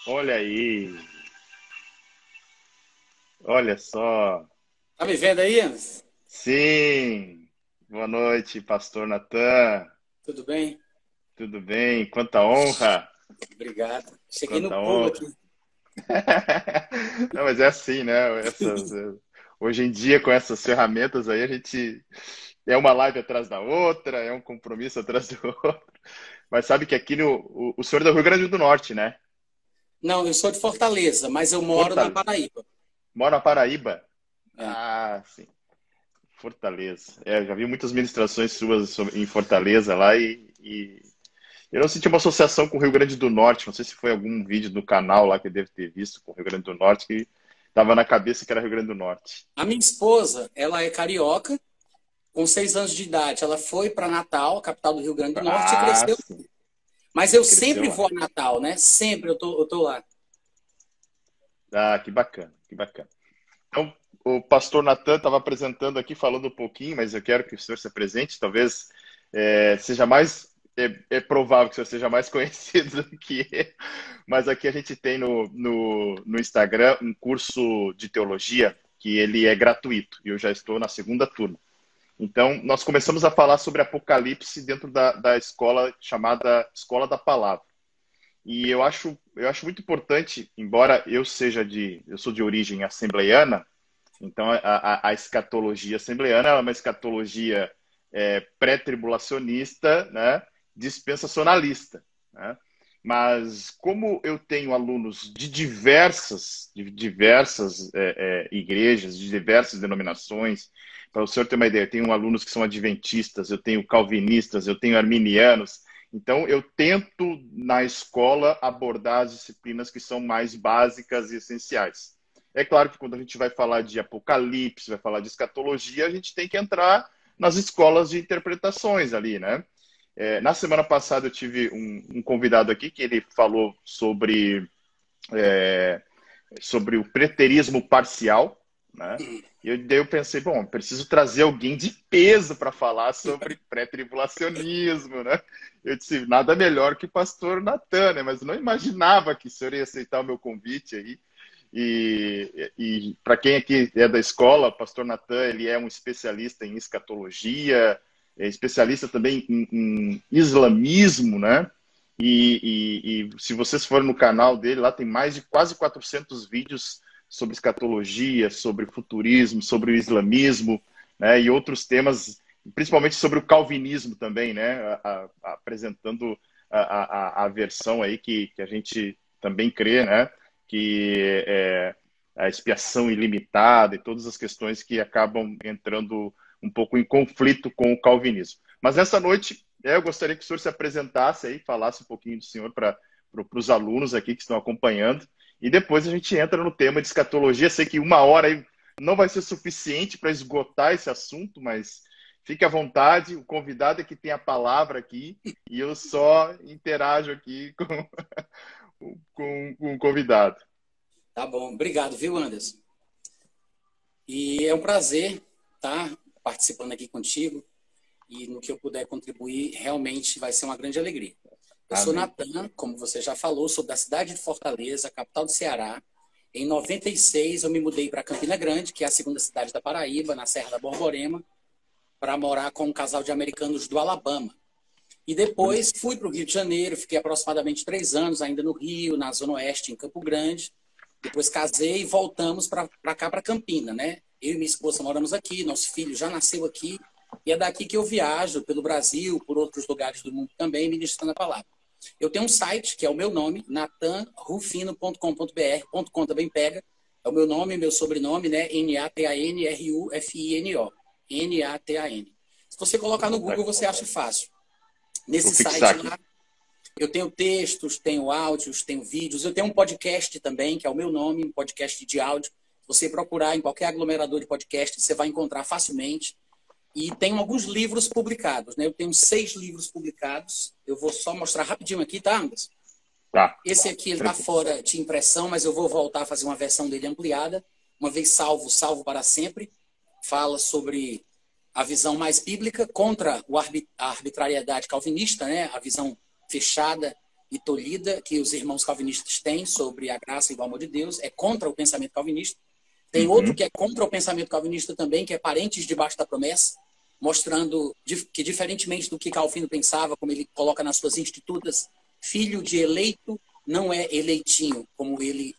Olha aí, olha só. Tá me vendo aí, Anderson? Sim, boa noite, Pastor Natan. Tudo bem? Tudo bem? Quanta honra, Obrigado. Cheguei no quanta pulo aqui. honra. Não, mas é assim, né? Hoje em dia, com essas ferramentas aí, a gente é uma live atrás da outra, é um compromisso atrás do outro. Mas sabe que aqui o senhor é do Rio Grande do Norte, né? Não, eu sou de Fortaleza, mas eu moro na Fortaleza. Paraíba. Mora na Paraíba? É. Ah, sim. Fortaleza. É, já vi muitas ministrações suas em Fortaleza lá e eu não senti uma associação com o Rio Grande do Norte. Não sei se foi algum vídeo do canal lá que eu devo ter visto com o Rio Grande do Norte que estava na cabeça que era Rio Grande do Norte. A minha esposa, ela é carioca, com 6 anos de idade. Ela foi para Natal, capital do Rio Grande do Norte, e Ah, cresceu. sim. Mas eu Cresceu sempre lá. vou a Natal, né? Sempre eu tô lá. Ah, que bacana, que bacana. Então, o pastor Natan estava apresentando aqui, falando um pouquinho, mas eu quero que o senhor se apresente. Talvez seja mais. É provável que o senhor seja mais conhecido do que eu, mas aqui a gente tem no Instagram um curso de teologia que ele é gratuito e eu já estou na segunda turma. Então, nós começamos a falar sobre Apocalipse dentro da escola chamada Escola da Palavra. E eu acho muito importante, embora eu sou de origem assembleiana, então, a escatologia assembleana é uma escatologia pré-tribulacionista, né, dispensacionalista. Né? Mas como eu tenho alunos de diversas igrejas, de diversas denominações, para o senhor ter uma ideia, eu tenho alunos que são adventistas, eu tenho calvinistas, eu tenho arminianos. Então, eu tento, na escola, abordar as disciplinas que são mais básicas e essenciais. É claro que quando a gente vai falar de Apocalipse, vai falar de escatologia, a gente tem que entrar nas escolas de interpretações ali, né? Na semana passada eu tive um convidado aqui que ele falou sobre o preterismo parcial, né? E daí eu pensei, bom, preciso trazer alguém de peso para falar sobre pré-tribulacionismo, né? Eu disse, nada melhor que o pastor Natan, né? Mas eu não imaginava que o senhor ia aceitar o meu convite aí. E para quem aqui é da escola, o pastor Natan, ele é um especialista em escatologia, é especialista também em islamismo, né? E se vocês forem no canal dele, lá tem mais de quase 400 vídeos sobre escatologia, sobre futurismo, sobre o islamismo, né? E outros temas, principalmente sobre o calvinismo também, né? Apresentando a versão aí que a gente também crê, né? Que é a expiação ilimitada e todas as questões que acabam entrando um pouco em conflito com o calvinismo. Mas nessa noite, eu gostaria que o senhor se apresentasse aí, falasse um pouquinho do senhor para os alunos aqui que estão acompanhando, e depois a gente entra no tema de escatologia. Sei que uma hora aí não vai ser suficiente para esgotar esse assunto, mas fique à vontade, o convidado é que tem a palavra aqui, e eu só interajo aqui com o convidado. Tá bom. Obrigado, viu, Anderson? E é um prazer estar participando aqui contigo. E no que eu puder contribuir, realmente vai ser uma grande alegria. Eu sou Amém. Natan, como você já falou, sou da cidade de Fortaleza, capital do Ceará. Em 96, eu me mudei para Campina Grande, que é a segunda cidade da Paraíba, na Serra da Borborema, para morar com um casal de americanos do Alabama. E depois fui para o Rio de Janeiro, fiquei aproximadamente 3 anos ainda no Rio, na Zona Oeste, em Campo Grande. Depois casei e voltamos para cá, para Campina, né? Eu e minha esposa moramos aqui, nosso filho já nasceu aqui. E é daqui que eu viajo pelo Brasil, por outros lugares do mundo também, ministrando a palavra. Eu tenho um site, que é o meu nome, natanrufino.com.br, .com também pega. É o meu nome, meu sobrenome, né? Natanrufino. Natan. Se você colocar no Google, você acha fácil. Vou Nesse fixar site aqui. lá, eu tenho textos, tenho áudios, tenho vídeos. Eu tenho um podcast também, que é o meu nome, um podcast de áudio. Se você procurar em qualquer aglomerador de podcast, você vai encontrar facilmente. E tenho alguns livros publicados, né? Eu tenho 6 livros publicados. Eu vou só mostrar rapidinho aqui, tá, Anderson? Tá. Esse aqui ele está Tranquilo. fora de impressão, mas eu vou voltar a fazer uma versão dele ampliada. Uma vez salvo, salvo para sempre. Fala sobre a visão mais bíblica contra a arbitrariedade calvinista, né? A visão fechada e tolhida que os irmãos calvinistas têm sobre a graça e o amor de Deus, é contra o pensamento calvinista. Tem outro que é contra o pensamento calvinista também, que é Parentes debaixo da promessa, mostrando que, diferentemente do que Calvino pensava, como ele coloca nas suas institutas, filho de eleito não é eleitinho, como ele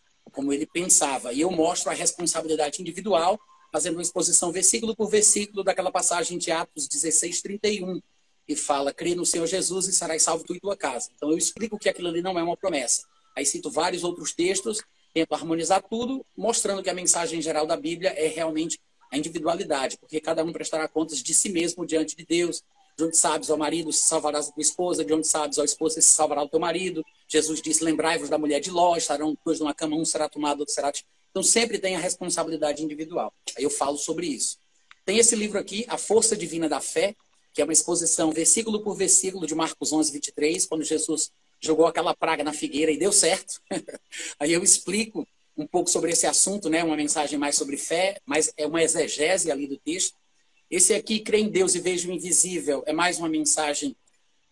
pensava. E eu mostro a responsabilidade individual, fazendo uma exposição versículo por versículo daquela passagem de Atos 16:31, que fala, crê no Senhor Jesus e serás salvo tu e tua casa. Então eu explico que aquilo ali não é uma promessa. Aí cito vários outros textos, tento harmonizar tudo, mostrando que a mensagem geral da Bíblia é realmente a individualidade, porque cada um prestará contas de si mesmo diante de Deus. De onde sabes, ó marido, se salvarás a tua esposa, de onde sabes, ó esposa, se salvará o teu marido. Jesus disse, lembrai-vos da mulher de Ló, estarão dois numa cama, um será tomado, outro será... Então sempre tem a responsabilidade individual. Aí eu falo sobre isso. Tem esse livro aqui, A Força Divina da Fé, que é uma exposição versículo por versículo de Marcos 11:23, quando Jesus jogou aquela praga na figueira e deu certo. Aí eu explico um pouco sobre esse assunto, né? Uma mensagem mais sobre fé, mas é uma exegese ali do texto. Esse aqui, Crê em Deus e Veja o Invisível, é mais uma mensagem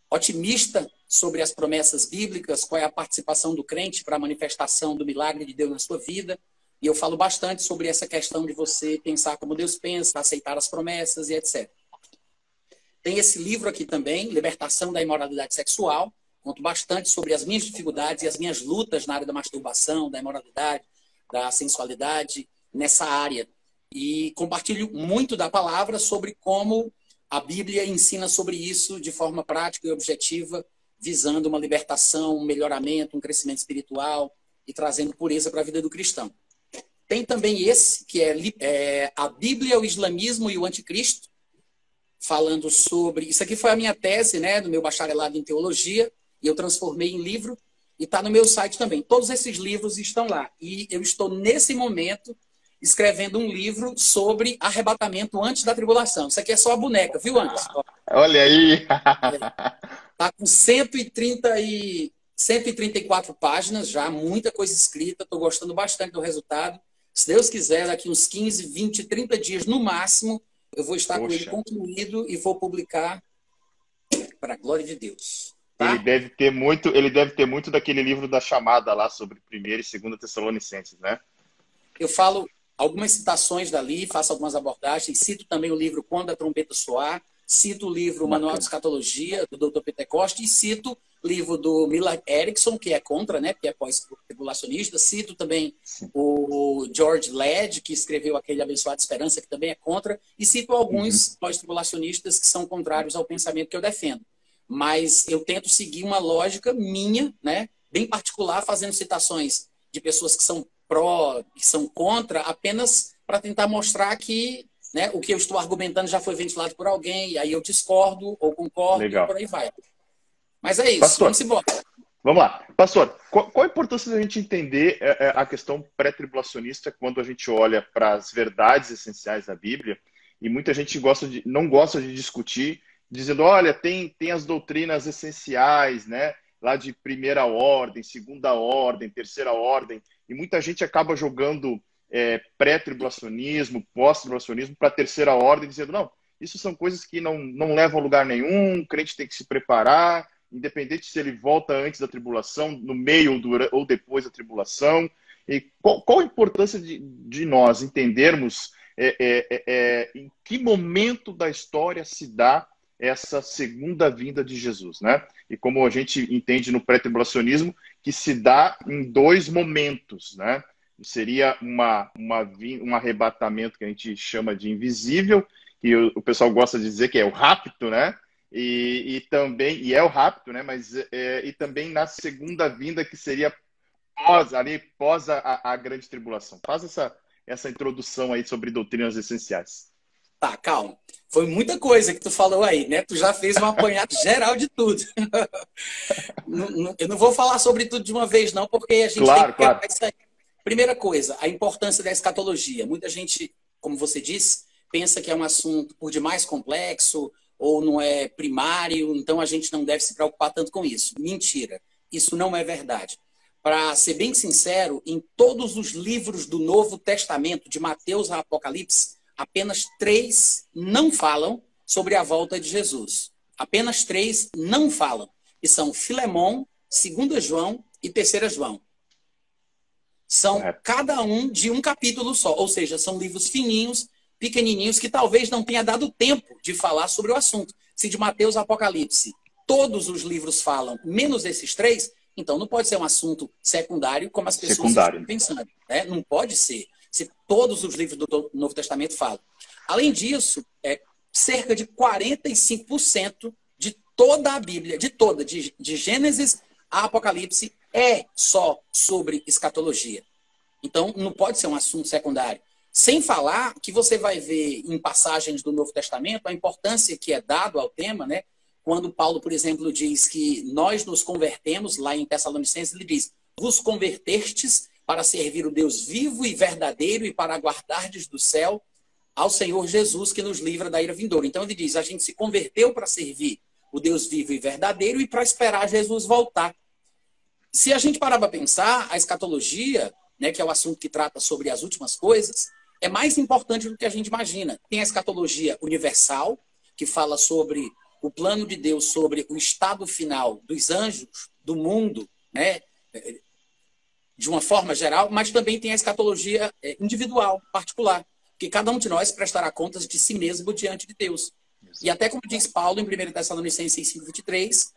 otimista sobre as promessas bíblicas, qual é a participação do crente para a manifestação do milagre de Deus na sua vida. E eu falo bastante sobre essa questão de você pensar como Deus pensa, aceitar as promessas e etc. Tem esse livro aqui também, Libertação da Imoralidade Sexual. Conto bastante sobre as minhas dificuldades e as minhas lutas na área da masturbação, da imoralidade, da sensualidade, nessa área. E compartilho muito da palavra sobre como a Bíblia ensina sobre isso de forma prática e objetiva, visando uma libertação, um melhoramento, um crescimento espiritual e trazendo pureza para a vida do cristão. Tem também esse, que é a Bíblia, o Islamismo e o Anticristo, falando sobre... Isso aqui foi a minha tese, né, do meu bacharelado em teologia, e eu transformei em livro, e está no meu site também. Todos esses livros estão lá. E eu estou, nesse momento, escrevendo um livro sobre arrebatamento antes da tribulação. Isso aqui é só a boneca, viu, Anderson? Olha aí! Está com 134 páginas já, muita coisa escrita. Estou gostando bastante do resultado. Se Deus quiser, daqui uns 15, 20, 30 dias no máximo, eu vou estar com ele concluído e vou publicar para a glória de Deus. Tá? Ele deve ter muito daquele livro da chamada lá sobre 1ª e 2ª Tessalonicenses, né? Eu falo algumas citações dali, faço algumas abordagens, cito também o livro Quando a Trombeta Soar, cito o livro Manual de Escatologia, do Dr. Pentecoste, e cito o livro do Millard Erickson, que é contra, né, que é pós-tribulacionista, cito também o George Ladd, que escreveu aquele Abençoada Esperança, que também é contra, e cito alguns pós-tribulacionistas que são contrários ao pensamento que eu defendo. Mas eu tento seguir uma lógica minha, né, bem particular, fazendo citações de pessoas que são pró, que são contra, apenas para tentar mostrar que, né, o que eu estou argumentando já foi ventilado por alguém, e aí eu discordo ou concordo. Legal. E por aí vai. Mas é isso, Pastor, vamos embora. Vamos lá. Pastor, qual a importância da gente entender a questão pré-tribulacionista quando a gente olha para as verdades essenciais da Bíblia? E muita gente não gosta de discutir, dizendo, olha, tem as doutrinas essenciais, né? Lá de 1ª ordem, 2ª ordem, 3ª ordem, e muita gente acaba jogando pré-tribulacionismo, pós-tribulacionismo para a 3ª ordem, dizendo, não, isso são coisas que não levam a lugar nenhum, o crente tem que se preparar, independente se ele volta antes da tribulação, no meio ou depois da tribulação. E qual a importância de nós entendermos em que momento da história se dá essa segunda vinda de Jesus, né? E como a gente entende no pré-tribulacionismo, que se dá em 2 momentos, né? Seria um arrebatamento que a gente chama de invisível, que o pessoal gosta de dizer que é o rapto, né? E também é o rapto, né? Mas e também na segunda vinda, que seria pós a grande tribulação. Faz essa introdução aí sobre doutrinas essenciais. Tá, calma. Foi muita coisa que tu falou aí, né? Tu já fez um apanhado geral de tudo. Eu não vou falar sobre tudo de uma vez, não, porque a gente tem que claro. isso aí. Primeira coisa, a importância da escatologia. Muita gente, como você disse, pensa que é um assunto por demais complexo ou não é primário, então a gente não deve se preocupar tanto com isso. Mentira. Isso não é verdade. Para ser bem sincero, em todos os livros do Novo Testamento, de Mateus a Apocalipse, apenas 3 não falam sobre a volta de Jesus. Apenas 3 não falam. E são Filemão, 2 João e 3 João. São cada um de um capítulo só, ou seja, são livros fininhos, pequenininhos, que talvez não tenha dado tempo de falar sobre o assunto. Se de Mateus a Apocalipse todos os livros falam, menos esses 3, então não pode ser um assunto secundário como as pessoas estão pensando. Né? Não pode ser, se todos os livros do Novo Testamento falam. Além disso, cerca de 45% de toda a Bíblia, de Gênesis a Apocalipse, é só sobre escatologia. Então, não pode ser um assunto secundário. Sem falar que você vai ver em passagens do Novo Testamento a importância que é dado ao tema, né? Quando Paulo, por exemplo, diz que nós nos convertemos, lá em Tessalonicenses, ele diz: vos convertestes para servir o Deus vivo e verdadeiro e para aguardardes do céu ao Senhor Jesus, que nos livra da ira vindoura. Então ele diz, a gente se converteu para servir o Deus vivo e verdadeiro e para esperar Jesus voltar. Se a gente parar para pensar, a escatologia, né, que é o assunto que trata sobre as últimas coisas, é mais importante do que a gente imagina. Tem a escatologia universal, que fala sobre o plano de Deus, sobre o estado final dos anjos, do mundo, né, de uma forma geral, mas também tem a escatologia individual, particular, que cada um de nós prestará contas de si mesmo diante de Deus. E até como diz Paulo em 1 Tessalonicenses 5:23,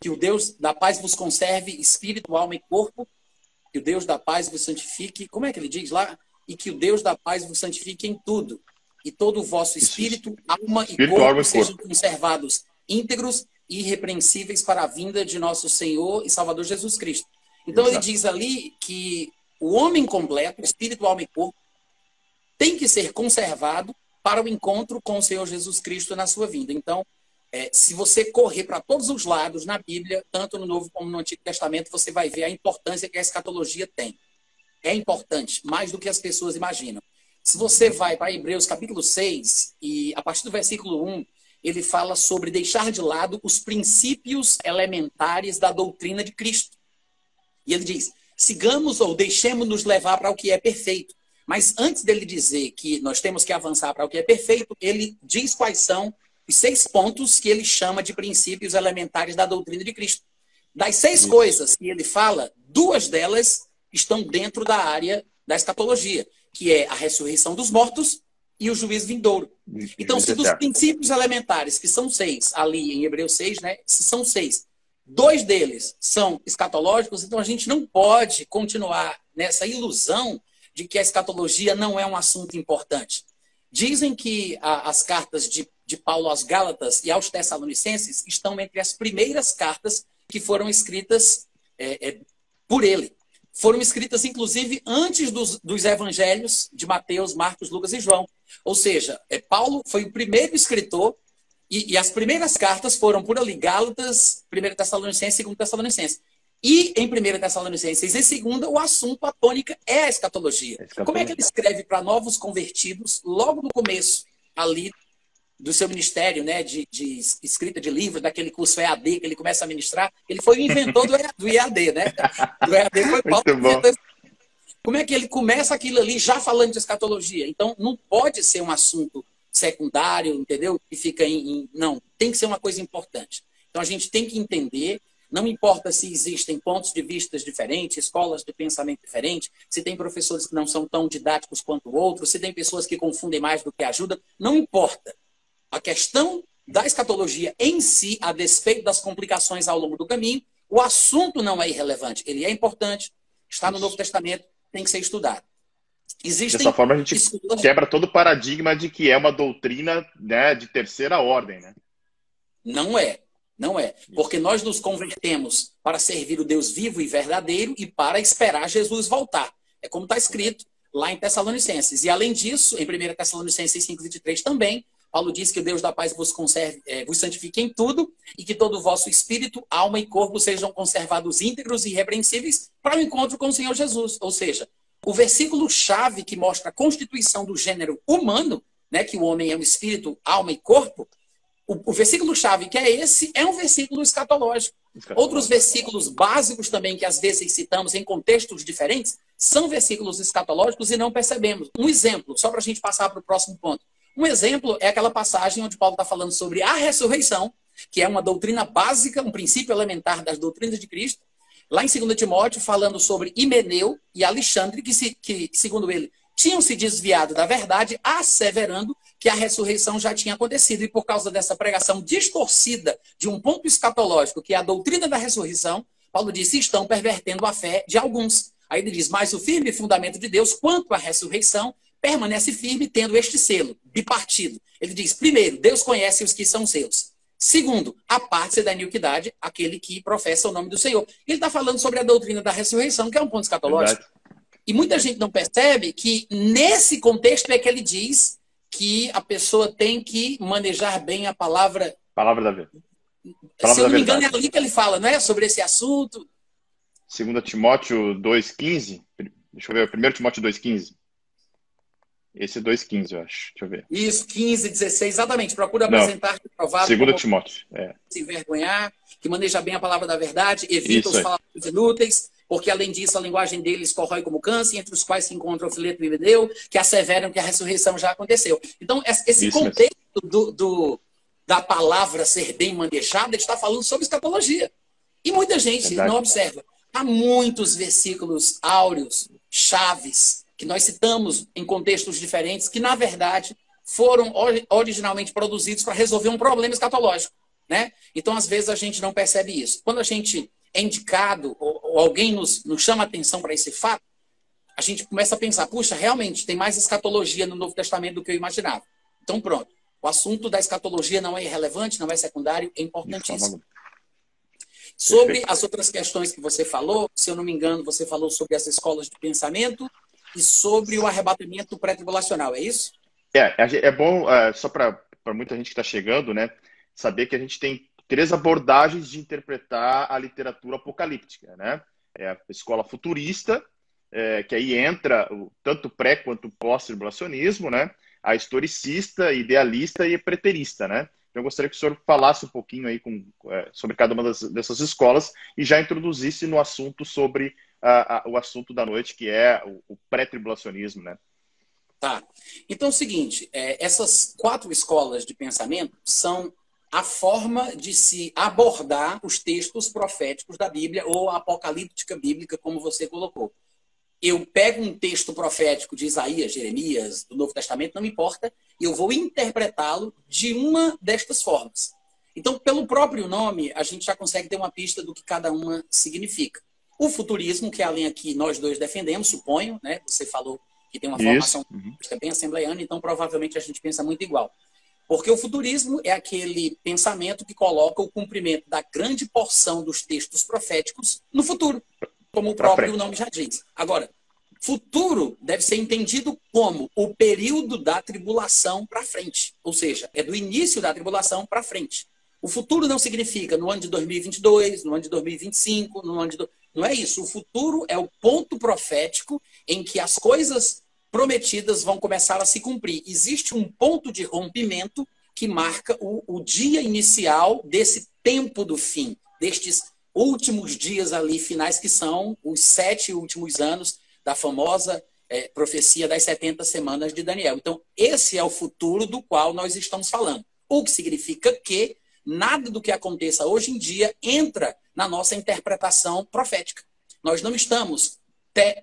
que o Deus da paz vos conserve espírito, alma e corpo, que o Deus da paz vos santifique, como é que ele diz lá? E que o Deus da paz vos santifique em tudo, e todo o vosso espírito, alma e corpo sejam conservados íntegros e irrepreensíveis para a vinda de nosso Senhor e Salvador Jesus Cristo. Então ele diz ali que o homem completo, espírito, alma e corpo, tem que ser conservado para o encontro com o Senhor Jesus Cristo na sua vinda. Então, se você correr para todos os lados na Bíblia, tanto no Novo como no Antigo Testamento, você vai ver a importância que a escatologia tem. É importante, mais do que as pessoas imaginam. Se você vai para Hebreus capítulo 6, e a partir do versículo 1, ele fala sobre deixar de lado os princípios elementares da doutrina de Cristo. E ele diz, sigamos ou deixemos-nos levar para o que é perfeito. Mas antes dele dizer que nós temos que avançar para o que é perfeito, ele diz quais são os 6 pontos que ele chama de princípios elementares da doutrina de Cristo. Das 6 coisas que ele fala, 2 delas estão dentro da área da escatologia, que é a ressurreição dos mortos e o juízo vindouro. Então, se dos princípios elementares, que são 6, ali em Hebreus 6, né, se são 6, 2 deles são escatológicos, então a gente não pode continuar nessa ilusão de que a escatologia não é um assunto importante. Dizem que as cartas de Paulo aos Gálatas e aos Tessalonicenses estão entre as primeiras cartas que foram escritas por ele. Foram escritas, inclusive, antes dos evangelhos de Mateus, Marcos, Lucas e João. Ou seja, Paulo foi o primeiro escritor e as primeiras cartas foram por ali, Gálatas, 1 Tessalonicenses, 2 Tessalonicenses. E em 1 Tessalonicenses e 2, o assunto, a tônica, é a escatologia. Como é que ele escreve para novos convertidos, logo no começo ali do seu ministério, né, de escrita de livro, daquele curso EAD que ele começa a ministrar? Ele foi o inventor do EAD, né? Do EAD foi Paulo que inventou. Como é que ele começa aquilo ali já falando de escatologia? Então, não pode ser um assunto secundário, entendeu? Que fica não, tem que ser uma coisa importante. Então, a gente tem que entender. Não importa se existem pontos de vista diferentes, escolas de pensamento diferentes, se tem professores que não são tão didáticos quanto outros, se tem pessoas que confundem mais do que ajudam, não importa. A questão da escatologia em si, a despeito das complicações ao longo do caminho, o assunto não é irrelevante. Ele é importante, está no Novo Testamento, tem que ser estudado. Dessa forma, a gente quebra todo o paradigma de que é uma doutrina, né, de terceira ordem, né? Não é. Não é. Porque nós nos convertemos para servir o Deus vivo e verdadeiro e para esperar Jesus voltar. É como está escrito lá em Tessalonicenses. E além disso, em 1 Tessalonicenses 5:23 também, Paulo diz que o Deus da paz vos conserve, vos santifique em tudo e que todo o vosso espírito, alma e corpo sejam conservados íntegros e irrepreensíveis para o encontro com o Senhor Jesus. Ou seja, o versículo-chave que mostra a constituição do gênero humano, né, que o homem é um espírito, alma e corpo, o versículo-chave, que é esse, é um versículo escatológico. Outros versículos básicos também, que às vezes citamos em contextos diferentes, são versículos escatológicos e não percebemos. Um exemplo, só para a gente passar para o próximo ponto. Um exemplo é aquela passagem onde Paulo está falando sobre a ressurreição, que é uma doutrina básica, um princípio elementar das doutrinas de Cristo. Lá em 2 Timóteo, falando sobre Himeneu e Alexandre, que, segundo ele, tinham se desviado da verdade, asseverando que a ressurreição já tinha acontecido. E por causa dessa pregação distorcida de um ponto escatológico, que é a doutrina da ressurreição, Paulo disse, estão pervertendo a fé de alguns. Aí ele diz, mas o firme fundamento de Deus, quanto à ressurreição, permanece firme, tendo este selo, bipartido. Ele diz, primeiro, Deus conhece os que são seus. Segundo, aparte-se da iniquidade, aquele que professa o nome do Senhor. Ele está falando sobre a doutrina da ressurreição, que é um ponto escatológico. Verdade. E muita gente não percebe que, nesse contexto, é que ele diz que a pessoa tem que manejar bem a palavra... Palavra da verdade. Se eu não me engano, é ali que ele fala, não é? Sobre esse assunto. 2 Timóteo 2,15. Deixa eu ver, 1 Timóteo 2,15. Esse é 2,15, eu acho. Deixa eu ver. Isso, 15, 16, exatamente. Procura apresentar-te provado. 2 Timóteo. Se envergonhar, que maneja bem a palavra da verdade, evita os faladores inúteis, porque além disso a linguagem deles corrói como câncer, entre os quais se encontra o fileto e o Himeneu, que asseveram que a ressurreição já aconteceu. Então, esse isso contexto da palavra ser bem manejada, ele está falando sobre escatologia. E muita gente não observa. Há muitos versículos áureos, chaves, que nós citamos em contextos diferentes, que, na verdade, foram originalmente produzidos para resolver um problema escatológico, né? Então, às vezes, a gente não percebe isso. Quando a gente é indicado, ou alguém nos chama a atenção para esse fato, a gente começa a pensar, puxa, realmente, tem mais escatologia no Novo Testamento do que eu imaginava. Então, pronto. O assunto da escatologia não é irrelevante, não é secundário, é importantíssimo. Sobre as outras questões que você falou, se eu não me engano, você falou sobre as escolas de pensamento e sobre o arrebatamento pré-tribulacional, é isso? É bom, só para muita gente que está chegando, né, saber que a gente tem 3 abordagens de interpretar a literatura apocalíptica, né? É a escola futurista, que aí entra tanto pré quanto pós-tribulacionismo, né? A historicista, idealista e preterista, né? Então, eu gostaria que o senhor falasse um pouquinho aí sobre cada uma dessas escolas e já introduzisse no assunto sobre o assunto da noite, que é o pré-tribulacionismo, né? Tá. Então, é o seguinte, essas 4 escolas de pensamento são a forma de se abordar os textos proféticos da Bíblia ou a apocalíptica bíblica, como você colocou. Eu pego um texto profético de Isaías, Jeremias, do Novo Testamento, não me importa, e eu vou interpretá-lo de uma destas formas. Então, pelo próprio nome, a gente já consegue ter uma pista do que cada uma significa. O futurismo, que é a linha que nós dois defendemos, suponho, né? Você falou que tem uma formação bem assembleiana, então provavelmente a gente pensa muito igual. Porque o futurismo é aquele pensamento que coloca o cumprimento da grande porção dos textos proféticos no futuro, como o próprio nome já diz. Agora, futuro deve ser entendido como o período da tribulação para frente. Ou seja, é do início da tribulação para frente. O futuro não significa no ano de 2022, no ano de 2025, no ano de... Não é isso. O futuro é o ponto profético em que as coisas prometidas vão começar a se cumprir. Existe um ponto de rompimento que marca o dia inicial desse tempo do fim, destes últimos dias ali finais, que são os 7 últimos anos da famosa profecia das 70 semanas de Daniel. Então, esse é o futuro do qual nós estamos falando. O que significa que nada do que aconteça hoje em dia entra na nossa interpretação profética. Nós não estamos,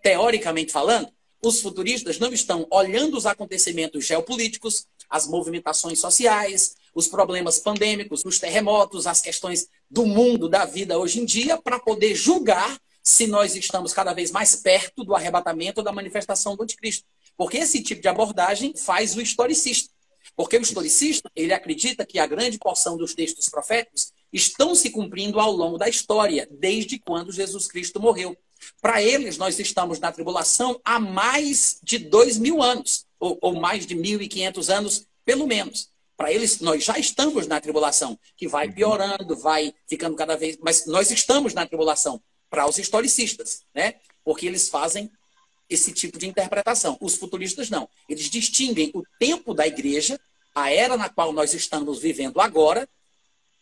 teoricamente falando, os futuristas não estão olhando os acontecimentos geopolíticos, as movimentações sociais, os problemas pandêmicos, os terremotos, as questões do mundo, da vida hoje em dia, para poder julgar se nós estamos cada vez mais perto do arrebatamento ou da manifestação do anticristo. Porque esse tipo de abordagem faz o historicista. Porque o historicista, ele acredita que a grande porção dos textos proféticos estão se cumprindo ao longo da história, desde quando Jesus Cristo morreu. Para eles, nós estamos na tribulação há mais de 2.000 anos, ou mais de 1.500 anos, pelo menos. Para eles, nós já estamos na tribulação, que vai piorando, vai ficando cada vez... Mas nós estamos na tribulação, para os historicistas, né? Porque eles fazem esse tipo de interpretação. Os futuristas não. Eles distinguem o tempo da igreja, a era na qual nós estamos vivendo agora,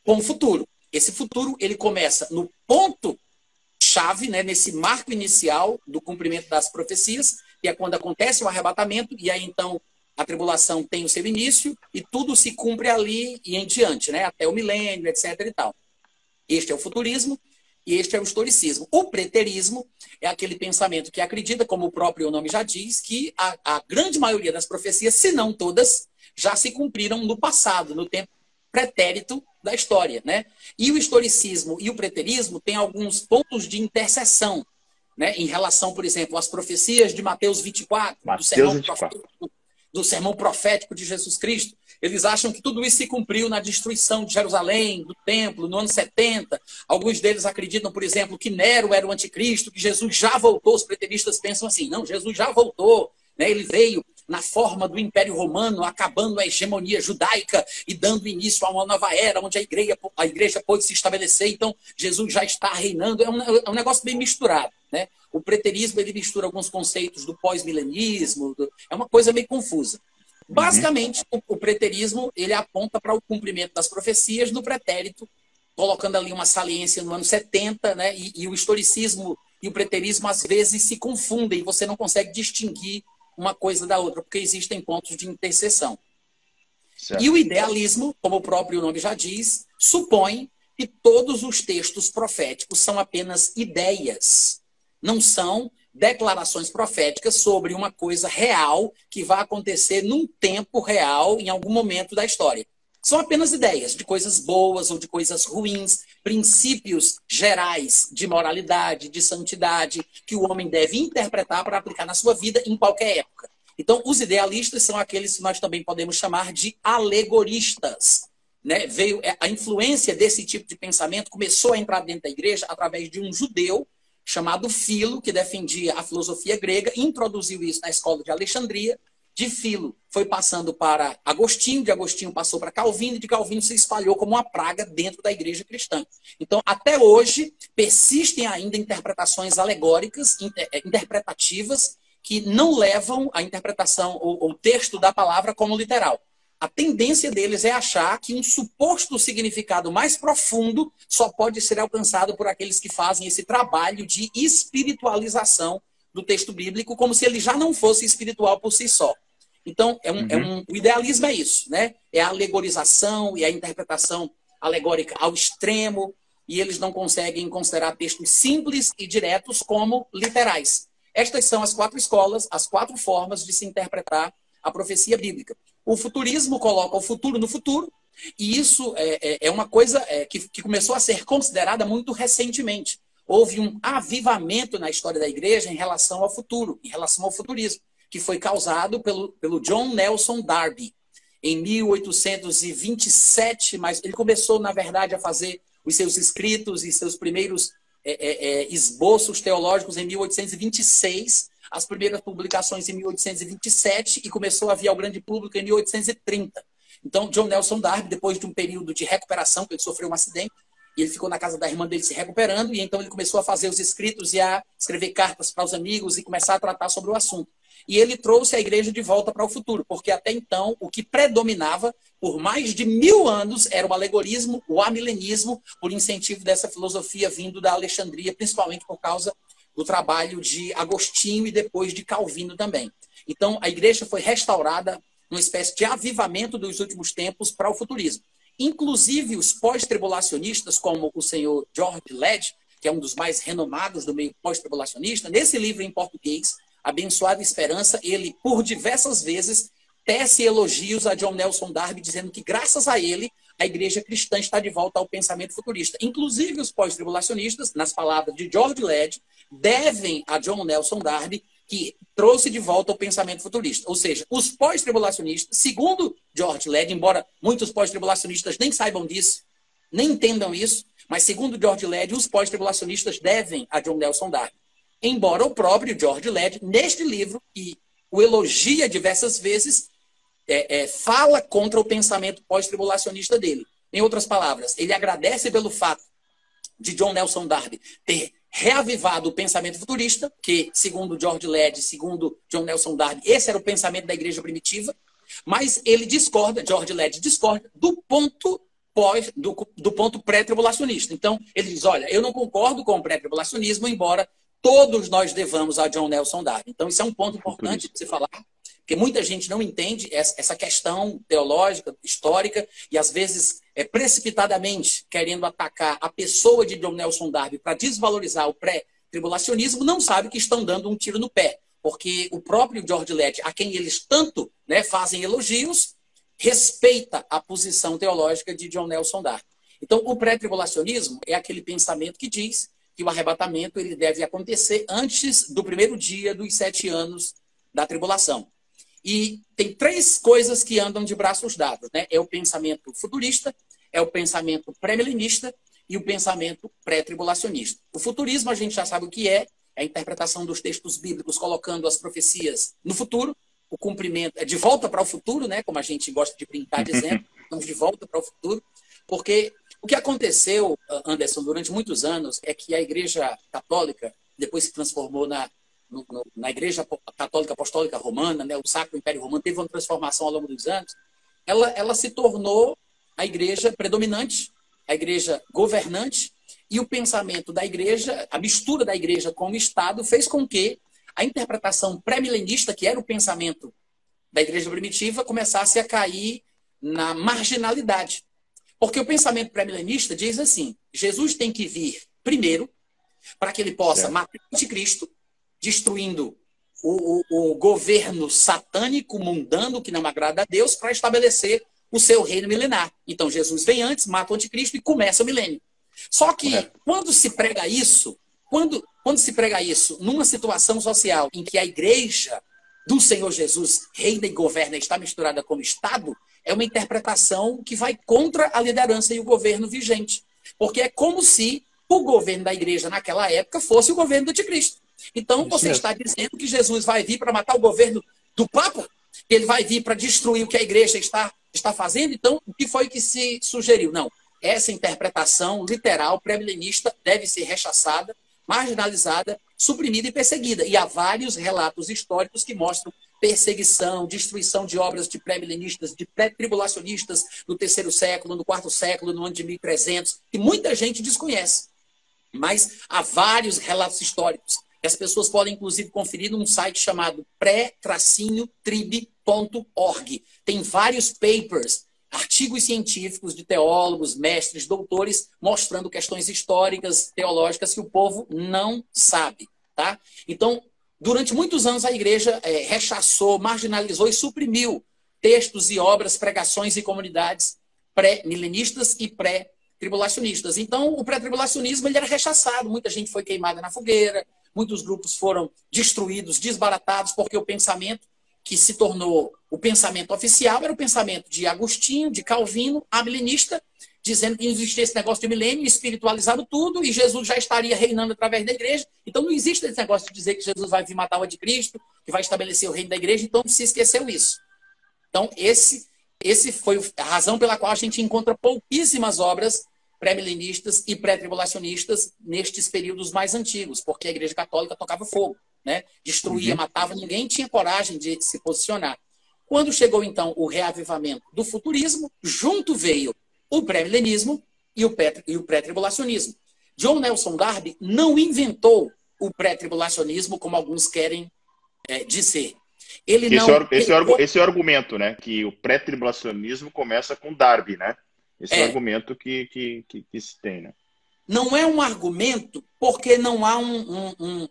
com o futuro. Esse futuro, ele começa no ponto-chave, né, nesse marco inicial do cumprimento das profecias, que é quando acontece o arrebatamento, e aí então a tribulação tem o seu início e tudo se cumpre ali e em diante, né? Até o milênio, etc. e tal. Este é o futurismo e este é o historicismo. O preterismo é aquele pensamento que acredita, como o próprio nome já diz, que a grande maioria das profecias, se não todas, já se cumpriram no passado, no tempo pretérito da história, né? E o historicismo e o preterismo têm alguns pontos de interseção, né? Em relação, por exemplo, às profecias de Mateus 24, do sermão profético de Jesus Cristo. Eles acham que tudo isso se cumpriu na destruição de Jerusalém, do templo, no ano 70. Alguns deles acreditam, por exemplo, que Nero era o anticristo, que Jesus já voltou. Os preteristas pensam assim, não, Jesus já voltou, né? Ele veio na forma do Império Romano, acabando a hegemonia judaica e dando início a uma nova era, onde a igreja pôde se estabelecer. Então, Jesus já está reinando. É um negócio bem misturado, né? O preterismo, ele mistura alguns conceitos do pós-milenismo, é uma coisa meio confusa. Basicamente, o preterismo, ele aponta para o cumprimento das profecias no pretérito, colocando ali uma saliência no ano 70, né? E o historicismo e o preterismo, às vezes, se confundem, e você não consegue distinguir uma coisa da outra, porque existem pontos de interseção. Certo. E o idealismo, como o próprio nome já diz, supõe que todos os textos proféticos são apenas ideias, não são declarações proféticas sobre uma coisa real que vai acontecer num tempo real, em algum momento da história. São apenas ideias de coisas boas ou de coisas ruins, princípios gerais de moralidade, de santidade, que o homem deve interpretar para aplicar na sua vida em qualquer época. Então, os idealistas são aqueles que nós também podemos chamar de alegoristas, né? Veio a influência desse tipo de pensamento começou a entrar dentro da igreja através de um judeu chamado Filo, que defendia a filosofia grega, introduziu isso na escola de Alexandria. De Filo foi passando para Agostinho, de Agostinho passou para Calvino, e de Calvino se espalhou como uma praga dentro da igreja cristã. Então, até hoje, persistem ainda interpretações alegóricas, interpretativas, que não levam a interpretação ou o texto da palavra como literal. A tendência deles é achar que um suposto significado mais profundo só pode ser alcançado por aqueles que fazem esse trabalho de espiritualização do texto bíblico, como se ele já não fosse espiritual por si só. Então, o idealismo é isso, né? É a alegorização e a interpretação alegórica ao extremo, e eles não conseguem considerar textos simples e diretos como literais. Estas são as 4 escolas, as 4 formas de se interpretar a profecia bíblica. O futurismo coloca o futuro no futuro, e isso é uma coisa que começou a ser considerada muito recentemente. Houve um avivamento na história da igreja em relação ao futuro, em relação ao futurismo, que foi causado pelo John Nelson Darby, em 1827, mas ele começou, na verdade, a fazer os seus escritos e seus primeiros esboços teológicos em 1826, as primeiras publicações em 1827, e começou a vir ao grande público em 1830. Então, John Nelson Darby, depois de um período de recuperação, que ele sofreu um acidente, e ele ficou na casa da irmã dele se recuperando, e então ele começou a fazer os escritos e a escrever cartas para os amigos e começar a tratar sobre o assunto. E ele trouxe a igreja de volta para o futuro, porque até então o que predominava por mais de 1000 anos era o alegorismo, o amilenismo, por incentivo dessa filosofia vindo da Alexandria, principalmente por causa do trabalho de Agostinho e depois de Calvino também. Então a igreja foi restaurada numa espécie de avivamento dos últimos tempos para o futurismo. Inclusive os pós-tribulacionistas, como o senhor George Led, que é um dos mais renomados do meio pós-tribulacionista, nesse livro em português, Abençoada Esperança, ele, por diversas vezes, tece elogios a John Nelson Darby, dizendo que, graças a ele, a igreja cristã está de volta ao pensamento futurista. Inclusive, os pós-tribulacionistas, nas palavras de George Led, devem a John Nelson Darby, que trouxe de volta o pensamento futurista. Ou seja, os pós-tribulacionistas, segundo George Led, embora muitos pós-tribulacionistas nem saibam disso, nem entendam isso, mas segundo George Led, os pós-tribulacionistas devem a John Nelson Darby. Embora o próprio George Led, neste livro, que o elogia diversas vezes, fala contra o pensamento pós-tribulacionista dele. Em outras palavras, ele agradece pelo fato de John Nelson Darby ter reavivado o pensamento futurista, que, segundo George Led, segundo John Nelson Darby, esse era o pensamento da igreja primitiva, mas ele discorda, George Led discorda, do ponto pré-tribulacionista. Então, ele diz, olha, eu não concordo com o pré-tribulacionismo, embora todos nós devamos a John Nelson Darby. Então, isso é um ponto importante de se falar, porque muita gente não entende essa questão teológica, histórica, e às vezes precipitadamente querendo atacar a pessoa de John Nelson Darby para desvalorizar o pré-tribulacionismo, não sabe que estão dando um tiro no pé, porque o próprio George Led, a quem eles tanto, né, fazem elogios, respeita a posição teológica de John Nelson Darby. Então, o pré-tribulacionismo é aquele pensamento que diz que o arrebatamento ele deve acontecer antes do primeiro dia dos 7 anos da tribulação. E tem 3 coisas que andam de braços dados, né? É o pensamento futurista, é o pensamento pré-milenista e o pensamento pré-tribulacionista. O futurismo a gente já sabe o que é a interpretação dos textos bíblicos colocando as profecias no futuro, o cumprimento é de volta para o futuro, né? Como a gente gosta de brincar dizendo, estamos de volta para o futuro, porque o que aconteceu, Anderson, durante muitos anos é que a Igreja Católica, depois se transformou na Igreja Católica Apostólica Romana, né, o Sacro Império Romano, teve uma transformação ao longo dos anos, ela se tornou a igreja predominante, a igreja governante, e o pensamento da igreja, a mistura da igreja com o Estado, fez com que a interpretação pré-milenista, que era o pensamento da igreja primitiva, começasse a cair na marginalidade. Porque o pensamento pré-milenista diz assim, Jesus tem que vir primeiro para que ele possa matar o anticristo, destruindo o governo satânico, mundano, que não agrada a Deus, para estabelecer o seu reino milenar. Então Jesus vem antes, mata o anticristo e começa o milênio. Só que quando se prega isso, quando se prega isso numa situação social em que a igreja do Senhor Jesus reina e governa e está misturada com o Estado, é uma interpretação que vai contra a liderança e o governo vigente. Porque é como se o governo da igreja naquela época fosse o governo do anticristo. Então você está dizendo que Jesus vai vir para matar o governo do Papa? Que ele vai vir para destruir o que a igreja está fazendo? Então, o que foi que se sugeriu? Não, essa interpretação literal pré-milenista deve ser rechaçada, marginalizada, suprimida e perseguida. E há vários relatos históricos que mostram perseguição, destruição de obras de pré-milenistas, de pré-tribulacionistas no 3º século, no 4º século, no ano de 1300, que muita gente desconhece. Mas há vários relatos históricos que as pessoas podem, inclusive, conferir num site chamado pré-trib.org. Tem vários papers, artigos científicos de teólogos, mestres, doutores, mostrando questões históricas, teológicas que o povo não sabe. Tá? Então, durante muitos anos, a igreja rechaçou, marginalizou e suprimiu textos e obras, pregações e comunidades pré-milenistas e pré-tribulacionistas. Então, o pré-tribulacionismo ele era rechaçado. Muita gente foi queimada na fogueira, muitos grupos foram destruídos, desbaratados, porque o pensamento que se tornou o pensamento oficial era o pensamento de Agostinho, de Calvino, amilenista, dizendo que não existia esse negócio de milênio, espiritualizado tudo, e Jesus já estaria reinando através da igreja. Então não existe esse negócio de dizer que Jesus vai vir matar o anticristo, que vai estabelecer o reino da igreja, então se esqueceu isso. Então esse foi a razão pela qual a gente encontra pouquíssimas obras pré-milenistas e pré-tribulacionistas nestes períodos mais antigos, porque a igreja católica tocava fogo, né? Destruía, matava, ninguém tinha coragem de se posicionar. Quando chegou então o reavivamento do futurismo, junto veio o pré-milenismo e o pré-tribulacionismo. John Nelson Darby não inventou o pré-tribulacionismo, como alguns querem dizer. Ele Esse é o argumento, né? Que o pré-tribulacionismo começa com Darby, né? Esse é o argumento que se tem, né? Não é um argumento porque não há um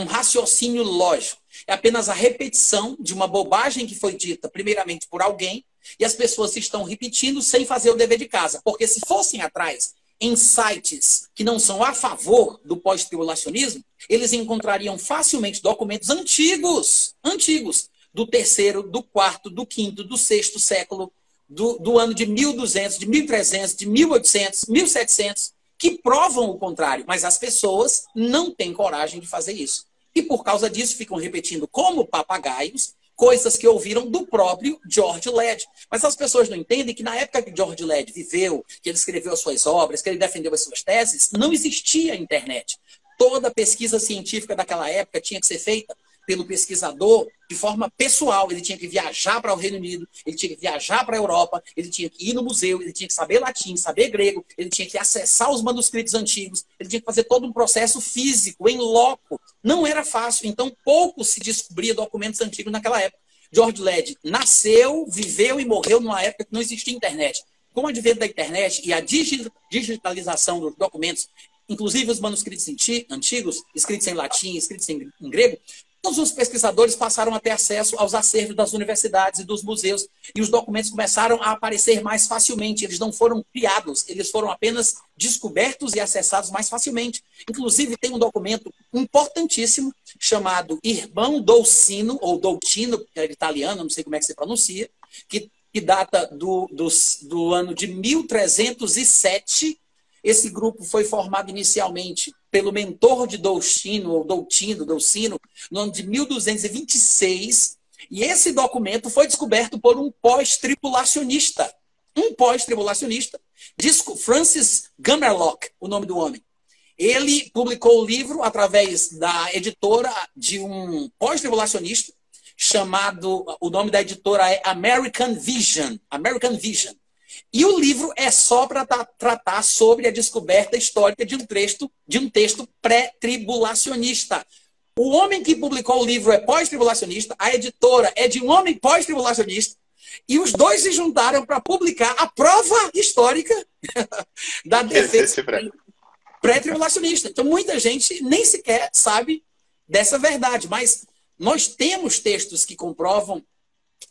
raciocínio lógico. É apenas a repetição de uma bobagem que foi dita primeiramente por alguém e as pessoas estão repetindo sem fazer o dever de casa. Porque se fossem atrás em sites que não são a favor do pós-tribulacionismo, eles encontrariam facilmente documentos antigos, do 3º, do 4º, do 5º, do 6º século, do ano de 1200, de 1300, de 1800, 1700, que provam o contrário, mas as pessoas não têm coragem de fazer isso. E por causa disso ficam repetindo como papagaios coisas que ouviram do próprio George Led. Mas as pessoas não entendem que na época que George Led viveu, que ele escreveu as suas obras, que ele defendeu as suas teses, não existia internet. Toda pesquisa científica daquela época tinha que ser feita pelo pesquisador de forma pessoal. Ele tinha que viajar para o Reino Unido, ele tinha que viajar para a Europa, ele tinha que ir no museu, ele tinha que saber latim, saber grego, ele tinha que acessar os manuscritos antigos, ele tinha que fazer todo um processo físico, em loco. Não era fácil, então pouco se descobria documentos antigos naquela época. George Led nasceu, viveu e morreu numa época que não existia internet. Com o advento da internet e a digitalização dos documentos, inclusive os manuscritos antigos, escritos em latim, escritos em grego, todos os pesquisadores passaram a ter acesso aos acervos das universidades e dos museus, e os documentos começaram a aparecer mais facilmente. Eles não foram criados, eles foram apenas descobertos e acessados mais facilmente. Inclusive, tem um documento importantíssimo chamado Irmão Dolcino, ou Dolcino, que é italiano, não sei como é que se pronuncia, que data do ano de 1307. Esse grupo foi formado inicialmente pelo mentor de Dolcino, ou Dolcino, no ano de 1226. E esse documento foi descoberto por um pós-tribulacionista. Francis Gamerlock, o nome do homem. Ele publicou o livro através da editora de um pós-tribulacionista, o nome da editora é American Vision. E o livro é só para tratar sobre a descoberta histórica de um texto pré-tribulacionista. O homem que publicou o livro é pós-tribulacionista, a editora é de um homem pós-tribulacionista, e os dois se juntaram para publicar a prova histórica da defesa pré-tribulacionista. Então, muita gente nem sequer sabe dessa verdade, mas nós temos textos que comprovam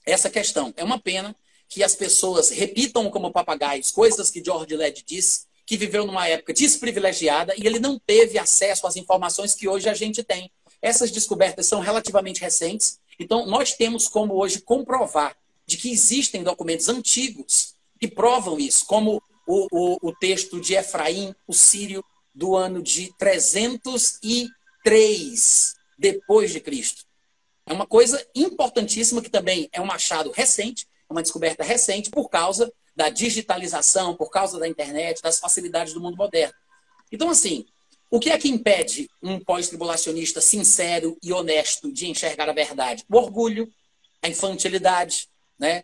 essa questão. É uma pena que as pessoas repitam como papagaios coisas que George Led disse, que viveu numa época desprivilegiada e ele não teve acesso às informações que hoje a gente tem. Essas descobertas são relativamente recentes, então nós temos como hoje comprovar de que existem documentos antigos que provam isso, como o texto de Efraim, o sírio, do ano de 303 depois de Cristo. É uma coisa importantíssima que também é um achado recente, uma descoberta recente por causa da digitalização, por causa da internet, das facilidades do mundo moderno. Então, assim, o que é que impede um pós-tribulacionista sincero e honesto de enxergar a verdade? O orgulho, a infantilidade, né?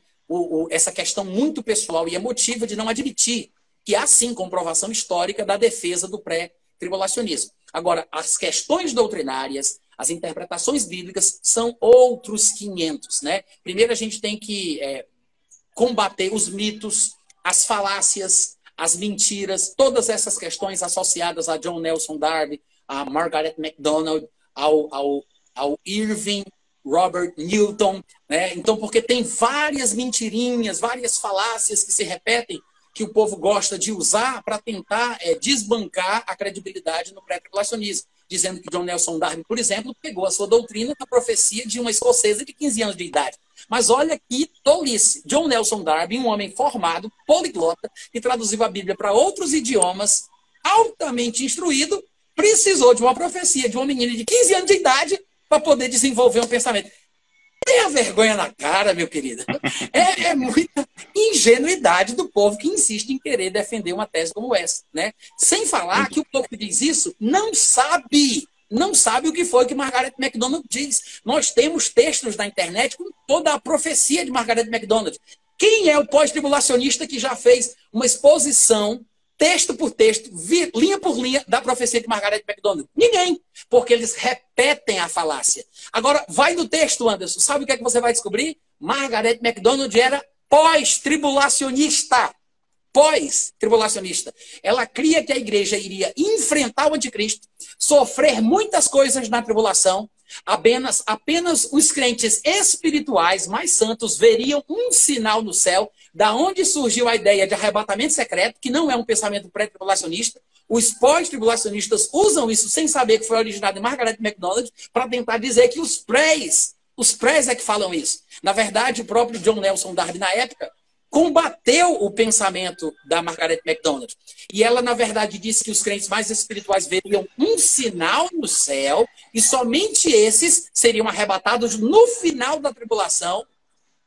Essa questão muito pessoal e emotiva de não admitir que há sim comprovação histórica da defesa do pré-tribulacionismo. Agora, as questões doutrinárias, as interpretações bíblicas são outros 500, né? Primeiro a gente tem que combater os mitos, as falácias, as mentiras, todas essas questões associadas a John Nelson Darby, a Margaret MacDonald, ao Irving Robert Newton, né? Então, porque tem várias mentirinhas, várias falácias que se repetem, que o povo gosta de usar para tentar desbancar a credibilidade no pré-tribulacionismo, dizendo que John Nelson Darby, por exemplo, pegou a sua doutrina da profecia de uma escocesa de 15 anos de idade. Mas olha que tolice. John Nelson Darby, um homem formado, poliglota, que traduziu a Bíblia para outros idiomas, altamente instruído, precisou de uma profecia de uma menina de 15 anos de idade para poder desenvolver um pensamento. Tenha vergonha na cara, meu querido. É muita ingenuidade do povo que insiste em querer defender uma tese como essa, né? Sem falar que o povo que diz isso não sabe o que foi que Margaret MacDonald diz. Nós temos textos na internet com toda a profecia de Margaret MacDonald. Quem é o pós-tribulacionista que já fez uma exposição, texto por texto, linha por linha, da profecia de Margaret MacDonald? Ninguém, porque eles repetem a falácia. Agora, vai no texto, Anderson. Sabe o que é que você vai descobrir? Margaret MacDonald era pós-tribulacionista. Pós-tribulacionista. Ela cria que a igreja iria enfrentar o anticristo, sofrer muitas coisas na tribulação. Apenas os crentes espirituais mais santos veriam um sinal no céu, da onde surgiu a ideia de arrebatamento secreto, que não é um pensamento pré-tribulacionista. Os pós-tribulacionistas usam isso sem saber que foi originado em Margaret MacDonald para tentar dizer que os prés é que falam isso. Na verdade, o próprio John Nelson Darby, na época, combateu o pensamento da Margaret MacDonald. E ela, na verdade, disse que os crentes mais espirituais veriam um sinal no céu e somente esses seriam arrebatados no final da tribulação,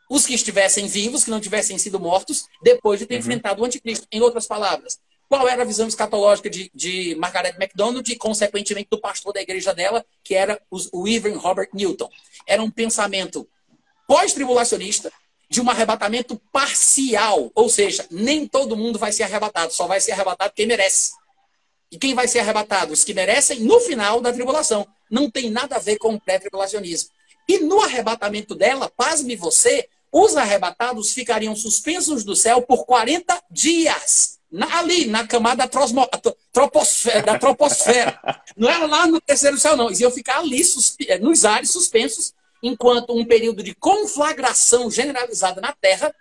os que estivessem vivos, que não tivessem sido mortos, depois de ter enfrentado o anticristo. Em outras palavras, qual era a visão escatológica de Margaret MacDonald e, consequentemente, do pastor da igreja dela, que era o Irving Robert Newton? Era um pensamento pós-tribulacionista, de um arrebatamento parcial, ou seja, nem todo mundo vai ser arrebatado, só vai ser arrebatado quem merece. E quem vai ser arrebatado? Os que merecem no final da tribulação. Não tem nada a ver com o pré-tribulacionismo. E no arrebatamento dela, pasme você, os arrebatados ficariam suspensos do céu por 40 dias. Ali, na camada da troposfera. Não era lá no terceiro céu, não. Eles iam ficar ali, nos ares, suspensos, enquanto um período de conflagração generalizada na Terra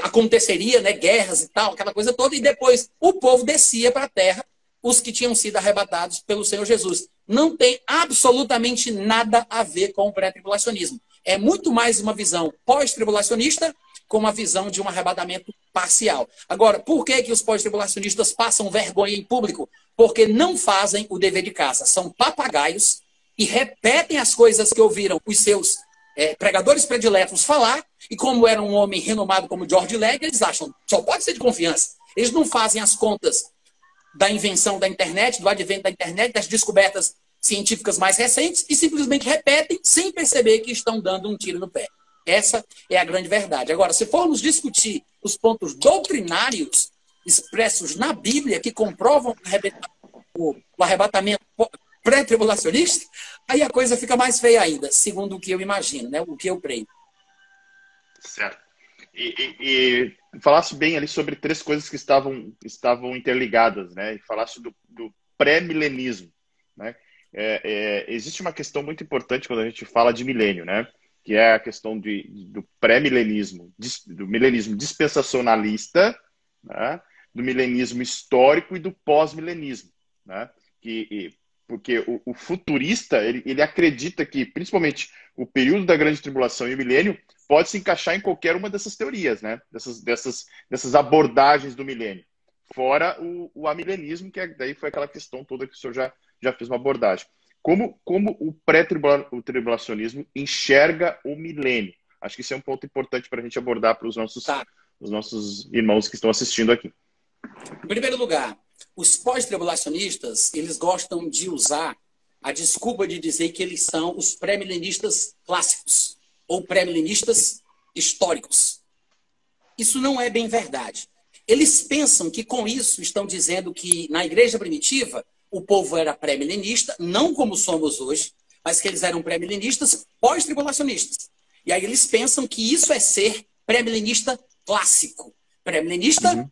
aconteceria, né, guerras e tal, aquela coisa toda, e depois o povo descia para a Terra, os que tinham sido arrebatados pelo Senhor Jesus. Não tem absolutamente nada a ver com o pré-tribulacionismo. É muito mais uma visão pós-tribulacionista com uma visão de um arrebatamento parcial. Agora, por que que os pós-tribulacionistas passam vergonha em público? Porque não fazem o dever de casa. São papagaios e repetem as coisas que ouviram os seus pregadores prediletos falar, e como era um homem renomado como George Legge, eles acham só pode ser de confiança. Eles não fazem as contas da invenção da internet, do advento da internet, das descobertas científicas mais recentes, e simplesmente repetem sem perceber que estão dando um tiro no pé. Essa é a grande verdade. Agora, se formos discutir os doutrinários expressos na Bíblia que comprovam o arrebatamento pré-tribulacionista, aí a coisa fica mais feia ainda, segundo o que eu imagino, né? O que eu creio. Certo. E falasse bem ali sobre três coisas que estavam interligadas, né? E falasse do pré-milenismo, né? Existe uma questão muito importante quando a gente fala de milênio, né? Que é a questão do pré-milenismo, do milenismo dispensacionalista, né? Do milenismo histórico e do pós-milenismo, né? Porque o futurista, ele acredita que, principalmente, o período da grande tribulação e o milênio pode se encaixar em qualquer uma dessas teorias, né? Dessas abordagens do milênio. Fora o amilenismo, que daí foi aquela questão toda que o senhor já fez uma abordagem. Como o pré-tribulacionismo enxerga o milênio? Acho que isso é um ponto importante para a gente abordar para os nossos irmãos que estão assistindo aqui. Em primeiro lugar, os pós-tribulacionistas, eles gostam de usar a desculpa de dizer que eles são os pré-milenistas clássicos ou pré-milenistas históricos. Isso não é bem verdade. Eles pensam que com isso estão dizendo que na igreja primitiva o povo era pré-milenista, não como somos hoje, mas que eles eram pré-milenistas pós-tribulacionistas. E aí eles pensam que isso é ser pré-milenista clássico. Pré-milenista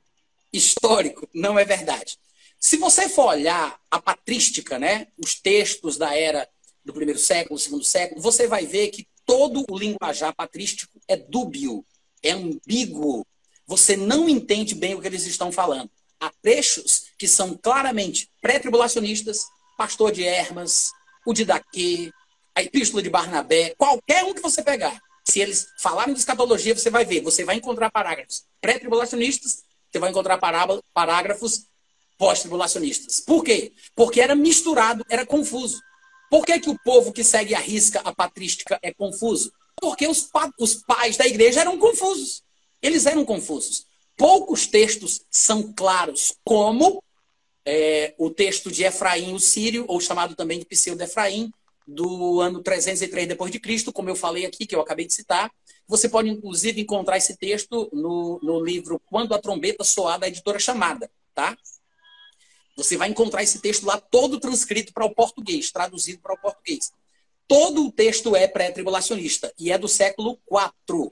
histórico. Não é verdade. Se você for olhar a patrística, né, os textos da era do primeiro século, segundo século, você vai ver que todo o linguajar patrístico é dúbio, é ambíguo. Você não entende bem o que eles estão falando. Há trechos que são claramente pré-tribulacionistas, Pastor de Hermas, o Didaquê, a Epístola de Barnabé, qualquer um que você pegar. Se eles falarem de escatologia, você vai ver, você vai encontrar parágrafos pré-tribulacionistas, você vai encontrar parágrafos pós-tribulacionistas. Por quê? Porque era misturado, era confuso. Por que o povo que segue a risca a patrística é confuso? Porque os pais da igreja eram confusos. Eles eram confusos. Poucos textos são claros, como o texto de Efraim, o sírio, ou chamado também de Pseudo-Efraim, do ano 303 depois de Cristo, como eu falei aqui, que eu acabei de citar. Você pode, inclusive, encontrar esse texto no livro Quando a Trombeta Soar, da editora Chamada, tá? Você vai encontrar esse texto lá todo transcrito para o português, traduzido para o português. Todo o texto é pré-tribulacionista e é do século IV.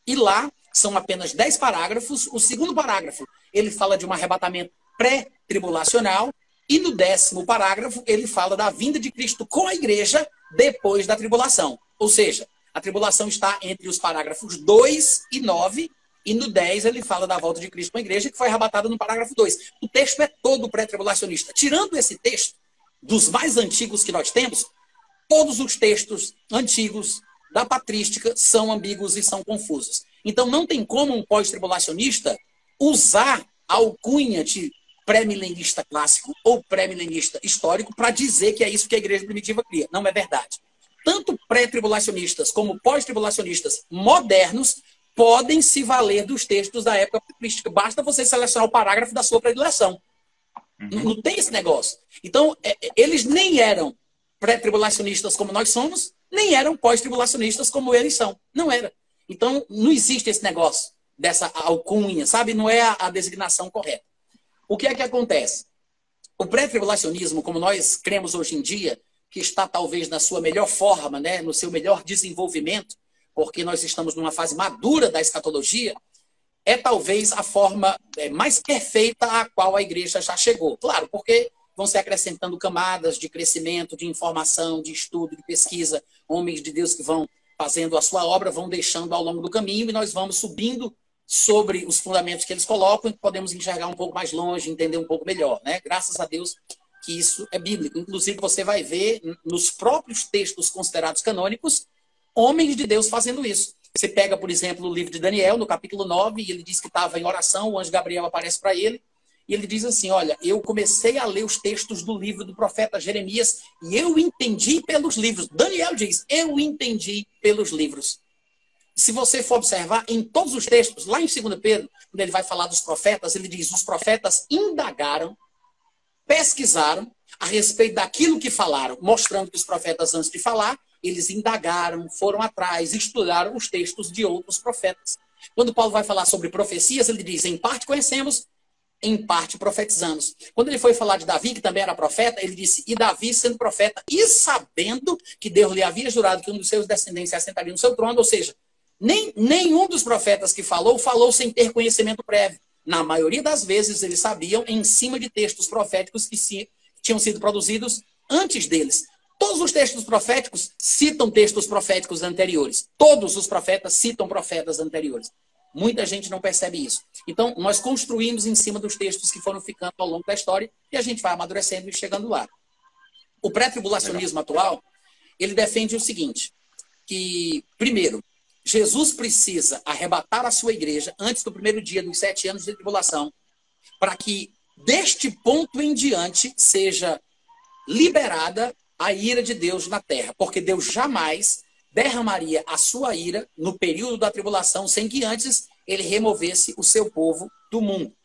E lá são apenas 10 parágrafos. O segundo parágrafo, ele fala de um arrebatamento pré-tribulacional. E no 10º parágrafo, ele fala da vinda de Cristo com a igreja depois da tribulação. Ou seja, a tribulação está entre os parágrafos 2 e 9. E no 10 ele fala da volta de Cristo com a igreja, que foi arrebatada no parágrafo 2. O texto é todo pré-tribulacionista. Tirando esse texto, dos mais antigos que nós temos, todos os textos antigos da patrística são ambíguos e são confusos. Então não tem como um pós-tribulacionista usar a alcunha de pré-milenista clássico ou pré-milenista histórico para dizer que é isso que a igreja primitiva cria. Não é verdade. Tanto pré-tribulacionistas como pós-tribulacionistas modernos podem se valer dos textos da época patrística. Basta você selecionar o parágrafo da sua predileção. Não tem esse negócio. Então, eles nem eram pré-tribulacionistas como nós somos, nem eram pós-tribulacionistas como eles são. Não era. Então, não existe esse negócio dessa alcunha, sabe? Não é a designação correta. O que é que acontece? O pré-tribulacionismo, como nós cremos hoje em dia, que está talvez na sua melhor forma, né, no seu melhor desenvolvimento, porque nós estamos numa fase madura da escatologia, é talvez a forma mais perfeita à qual a igreja já chegou. Claro, porque vão se acrescentando camadas de crescimento, de informação, de estudo, de pesquisa, homens de Deus que vão fazendo a sua obra, vão deixando ao longo do caminho, e nós vamos subindo sobre os fundamentos que eles colocam e podemos enxergar um pouco mais longe, entender um pouco melhor, né? Graças a Deus que isso é bíblico. Inclusive, você vai ver nos próprios textos considerados canônicos, homens de Deus fazendo isso. Você pega, por exemplo, o livro de Daniel, no capítulo 9, e ele diz que estava em oração, o anjo Gabriel aparece para ele, e ele diz assim, olha, eu comecei a ler os textos do livro do profeta Jeremias, e eu entendi pelos livros. Daniel diz, eu entendi pelos livros. Se você for observar, em todos os textos, lá em 2 Pedro, quando ele vai falar dos profetas, ele diz, os profetas indagaram, pesquisaram a respeito daquilo que falaram, mostrando que os profetas, antes de falar, eles indagaram, foram atrás, estudaram os textos de outros profetas. Quando Paulo vai falar sobre profecias, ele diz, em parte conhecemos, em parte profetizamos. Quando ele foi falar de Davi, que também era profeta, ele disse, e Davi sendo profeta, e sabendo que Deus lhe havia jurado que um dos seus descendentes se assentaria no seu trono, ou seja, nenhum dos profetas que falou sem ter conhecimento prévio. Na maioria das vezes, eles sabiam em cima de textos proféticos que tinham sido produzidos antes deles. Todos os textos proféticos citam textos proféticos anteriores. Todos os profetas citam profetas anteriores. Muita gente não percebe isso. Então, nós construímos em cima dos textos que foram ficando ao longo da história e a gente vai amadurecendo e chegando lá. O pré-tribulacionismo atual, ele defende o seguinte, que, primeiro, Jesus precisa arrebatar a sua igreja antes do primeiro dia dos 7 anos de tribulação, para que, deste ponto em diante, seja liberada a ira de Deus na terra. Porque Deus jamais derramaria a sua ira no período da tribulação sem que antes ele removesse o seu povo do mundo.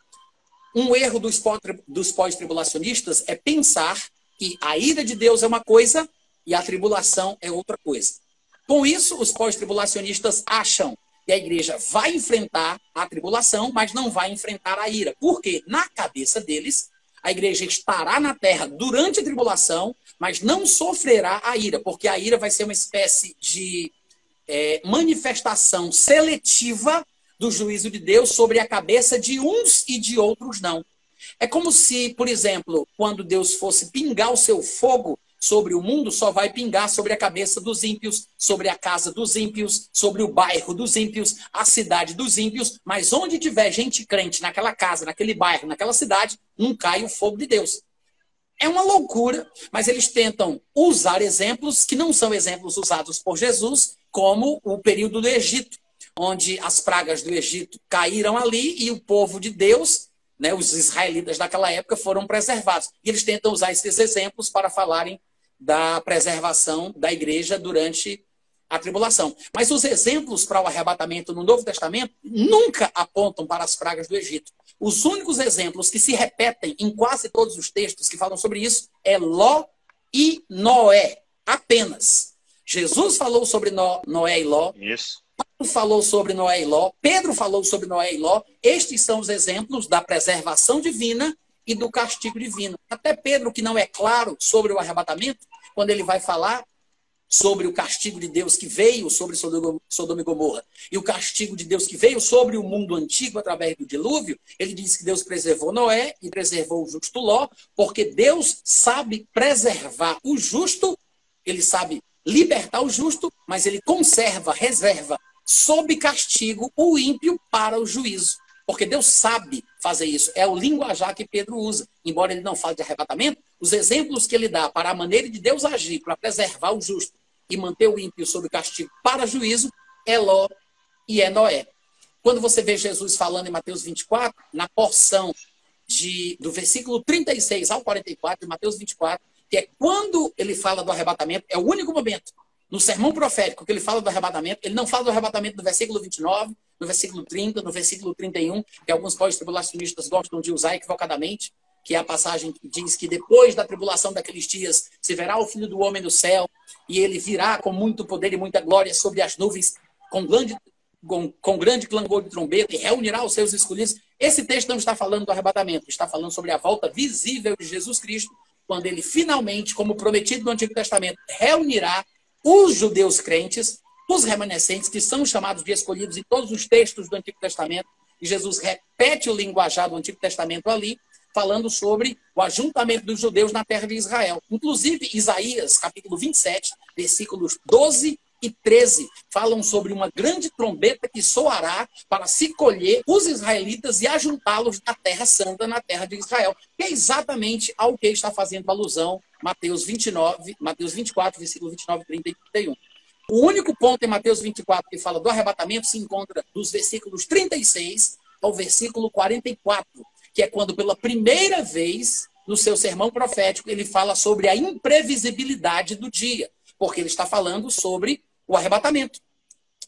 Um erro dos pós-tribulacionistas é pensar que a ira de Deus é uma coisa e a tribulação é outra coisa. Com isso, os pós-tribulacionistas acham que a igreja vai enfrentar a tribulação, mas não vai enfrentar a ira. Porque, na cabeça deles, a igreja estará na terra durante a tribulação, mas não sofrerá a ira, porque a ira vai ser uma espécie de manifestação seletiva do juízo de Deus sobre a cabeça de uns e de outros não. É como se, por exemplo, quando Deus fosse pingar o seu fogo sobre o mundo, só vai pingar sobre a cabeça dos ímpios, sobre a casa dos ímpios, sobre o bairro dos ímpios, a cidade dos ímpios, mas onde tiver gente crente naquela casa, naquele bairro, naquela cidade, não cai o fogo de Deus. É uma loucura, mas eles tentam usar exemplos que não são exemplos usados por Jesus, como o período do Egito, onde as pragas do Egito caíram ali e o povo de Deus, né, os israelitas daquela época, foram preservados. E eles tentam usar esses exemplos para falarem da preservação da igreja durante a tribulação. Mas os exemplos para o arrebatamento no Novo Testamento nunca apontam para as pragas do Egito. Os únicos exemplos que se repetem em quase todos os textos que falam sobre isso é Ló e Noé, apenas. Jesus falou sobre Noé e Ló. Isso. Paulo falou sobre Noé e Ló. Pedro falou sobre Noé e Ló. Estes são os exemplos da preservação divina e do castigo divino. Até Pedro, que não é claro sobre o arrebatamento, quando ele vai falar sobre o castigo de Deus que veio sobre Sodoma e Gomorra e o castigo de Deus que veio sobre o mundo antigo através do dilúvio, ele diz que Deus preservou Noé e preservou o justo Ló, porque Deus sabe preservar o justo, ele sabe libertar o justo, mas ele conserva, reserva, sob castigo, o ímpio para o juízo. Porque Deus sabe fazer isso. É o linguajar que Pedro usa. Embora ele não fale de arrebatamento, os exemplos que ele dá para a maneira de Deus agir, para preservar o justo e manter o ímpio sob castigo para juízo, é Ló e é Noé. Quando você vê Jesus falando em Mateus 24, na porção do versículo 36 ao 44 de Mateus 24, que é quando ele fala do arrebatamento, é o único momento no sermão profético que ele fala do arrebatamento. Ele não fala do arrebatamento no versículo 29, no versículo 30, no versículo 31, que alguns pós-tribulacionistas gostam de usar equivocadamente, que é a passagem que diz que depois da tribulação daqueles dias se verá o Filho do Homem no céu e ele virá com muito poder e muita glória sobre as nuvens com grande clangor de trombeta e reunirá os seus escolhidos. Esse texto não está falando do arrebatamento, está falando sobre a volta visível de Jesus Cristo quando ele finalmente, como prometido no Antigo Testamento, reunirá os judeus crentes, os remanescentes, que são chamados de escolhidos em todos os textos do Antigo Testamento, e Jesus repete o linguajar do Antigo Testamento ali, falando sobre o ajuntamento dos judeus na terra de Israel. Inclusive, Isaías, capítulo 27, versículos 12 e 13, falam sobre uma grande trombeta que soará para se colher os israelitas e ajuntá-los na terra santa, na terra de Israel. Que é exatamente ao que está fazendo alusão Mateus 24, versículo 29, 30 e 31. O único ponto em Mateus 24 que fala do arrebatamento se encontra dos versículos 36 ao versículo 44, que é quando pela primeira vez no seu sermão profético ele fala sobre a imprevisibilidade do dia, porque ele está falando sobre o arrebatamento.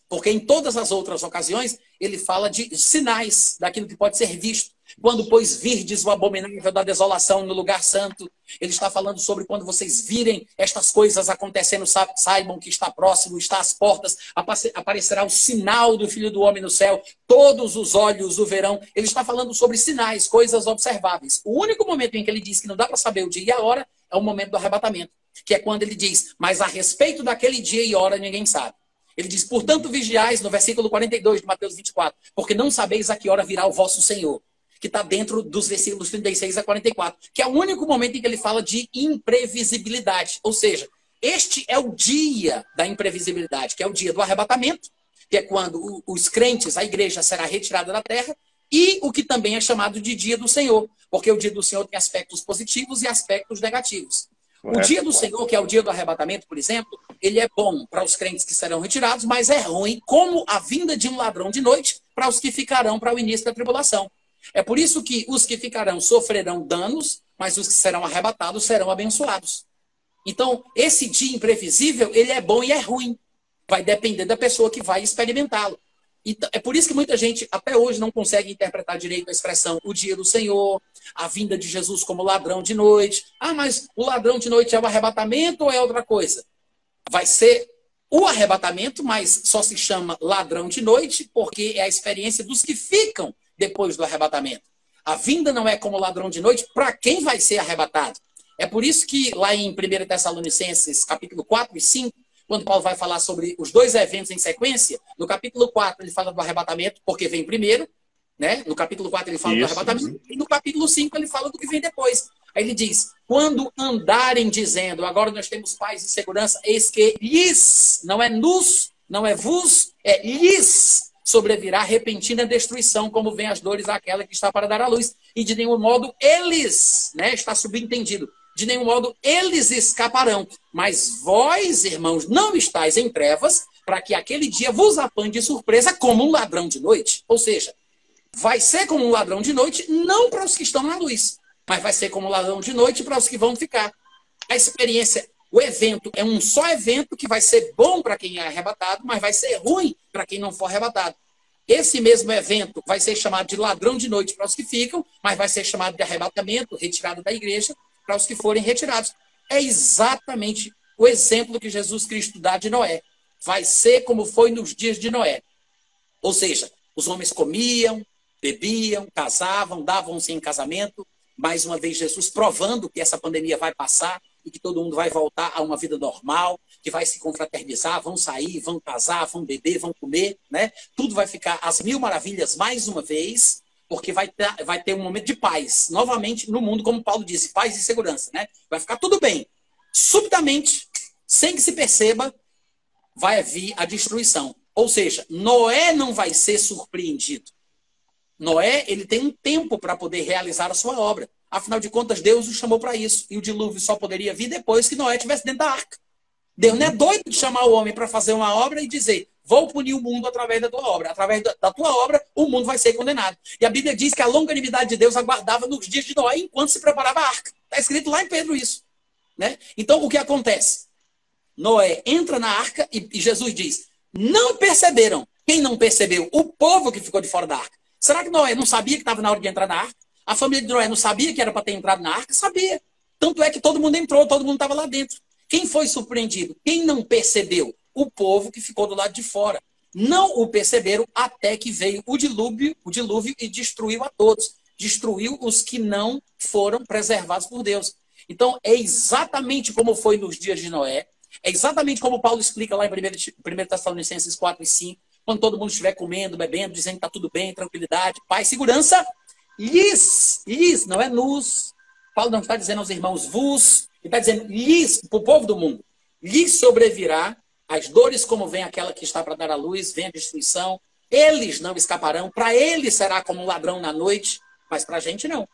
Porque em todas as outras ocasiões ele fala de sinais daquilo que pode ser visto. Quando, pois, virdes o abominável da desolação no lugar santo, ele está falando sobre quando vocês virem estas coisas acontecendo, saibam que está próximo, está às portas, aparecerá o sinal do Filho do Homem no céu, todos os olhos o verão. Ele está falando sobre sinais, coisas observáveis. O único momento em que ele diz que não dá para saber o dia e a hora é o momento do arrebatamento, que é quando ele diz, mas a respeito daquele dia e hora ninguém sabe. Ele diz, portanto vigiais, no versículo 42 de Mateus 24, porque não sabeis a que hora virá o vosso Senhor, que está dentro dos versículos 36 a 44, que é o único momento em que ele fala de imprevisibilidade. Ou seja, este é o dia da imprevisibilidade, que é o dia do arrebatamento, que é quando os crentes, a igreja será retirada da terra, e o que também é chamado de dia do Senhor, porque o dia do Senhor tem aspectos positivos e aspectos negativos. O dia do Senhor, que é o dia do arrebatamento, por exemplo, ele é bom para os crentes que serão retirados, mas é ruim como a vinda de um ladrão de noite para os que ficarão para o início da tribulação. É por isso que os que ficarão sofrerão danos, mas os que serão arrebatados serão abençoados. Então, esse dia imprevisível, ele é bom e é ruim. Vai depender da pessoa que vai experimentá-lo. É por isso que muita gente até hoje não consegue interpretar direito a expressão o dia do Senhor, a vinda de Jesus como ladrão de noite. Ah, mas o ladrão de noite é o arrebatamento ou é outra coisa? Vai ser o arrebatamento, mas só se chama ladrão de noite porque é a experiência dos que ficam depois do arrebatamento. A vinda não é como ladrão de noite para quem vai ser arrebatado. É por isso que lá em 1 Tessalonicenses, capítulo 4 e 5, quando Paulo vai falar sobre os dois eventos em sequência, no capítulo 4 ele fala do arrebatamento, porque vem primeiro, né? No capítulo 4 ele fala do arrebatamento, e no capítulo 5 ele fala do que vem depois. Aí ele diz, quando andarem dizendo, agora nós temos paz e segurança, eis que lhes, não é nos, não é vos, é lhes sobrevirá repentina destruição, como vem as dores àquela que está para dar à luz. E de nenhum modo eles, né? Está subentendido, de nenhum modo eles escaparão. Mas vós, irmãos, não estáis em trevas, para que aquele dia vos apanhe de surpresa como um ladrão de noite. Ou seja, vai ser como um ladrão de noite, não para os que estão na luz, mas vai ser como um ladrão de noite para os que vão ficar. A experiência, o evento é um só evento que vai ser bom para quem é arrebatado, mas vai ser ruim para quem não for arrebatado. Esse mesmo evento vai ser chamado de ladrão de noite para os que ficam, mas vai ser chamado de arrebatamento, retirada da igreja, para os que forem retirados. É exatamente o exemplo que Jesus Cristo dá de Noé. Vai ser como foi nos dias de Noé. Ou seja, os homens comiam, bebiam, casavam, davam-se em casamento. Mais uma vez, Jesus provando que essa pandemia vai passar e que todo mundo vai voltar a uma vida normal, que vai se confraternizar, vão sair, vão casar, vão beber, vão comer, né? Tudo vai ficar às mil maravilhas mais uma vez, porque vai ter um momento de paz, novamente no mundo, como Paulo disse, paz e segurança, né? Vai ficar tudo bem. Subitamente, sem que se perceba, vai vir a destruição. Ou seja, Noé não vai ser surpreendido. Noé, ele tem um tempo para poder realizar a sua obra. Afinal de contas, Deus o chamou para isso. E o dilúvio só poderia vir depois que Noé estivesse dentro da arca. Deus não é doido de chamar o homem para fazer uma obra e dizer, vou punir o mundo através da tua obra. Através da tua obra, o mundo vai ser condenado. E a Bíblia diz que a longanimidade de Deus aguardava nos dias de Noé enquanto se preparava a arca. Está escrito lá em Pedro isso. Né? Então, o que acontece? Noé entra na arca e Jesus diz, não perceberam. Quem não percebeu? O povo que ficou de fora da arca. Será que Noé não sabia que estava na hora de entrar na arca? A família de Noé não sabia que era para ter entrado na arca? Sabia. Tanto é que todo mundo entrou, todo mundo estava lá dentro. Quem foi surpreendido? Quem não percebeu? O povo que ficou do lado de fora. Não o perceberam até que veio o dilúvio e destruiu a todos. Destruiu os que não foram preservados por Deus. Então, é exatamente como foi nos dias de Noé. É exatamente como Paulo explica lá em 1 Tessalonicenses 4 e 5. Quando todo mundo estiver comendo, bebendo, dizendo que está tudo bem, tranquilidade, paz, segurança. Lhes, não é nos. Paulo não está dizendo aos irmãos vos. Ele está dizendo lhes, para o povo do mundo. Lhes sobrevirá as dores como vem aquela que está para dar à luz, vem a destruição. Eles não escaparão. Para eles será como um ladrão na noite. Mas para a gente não.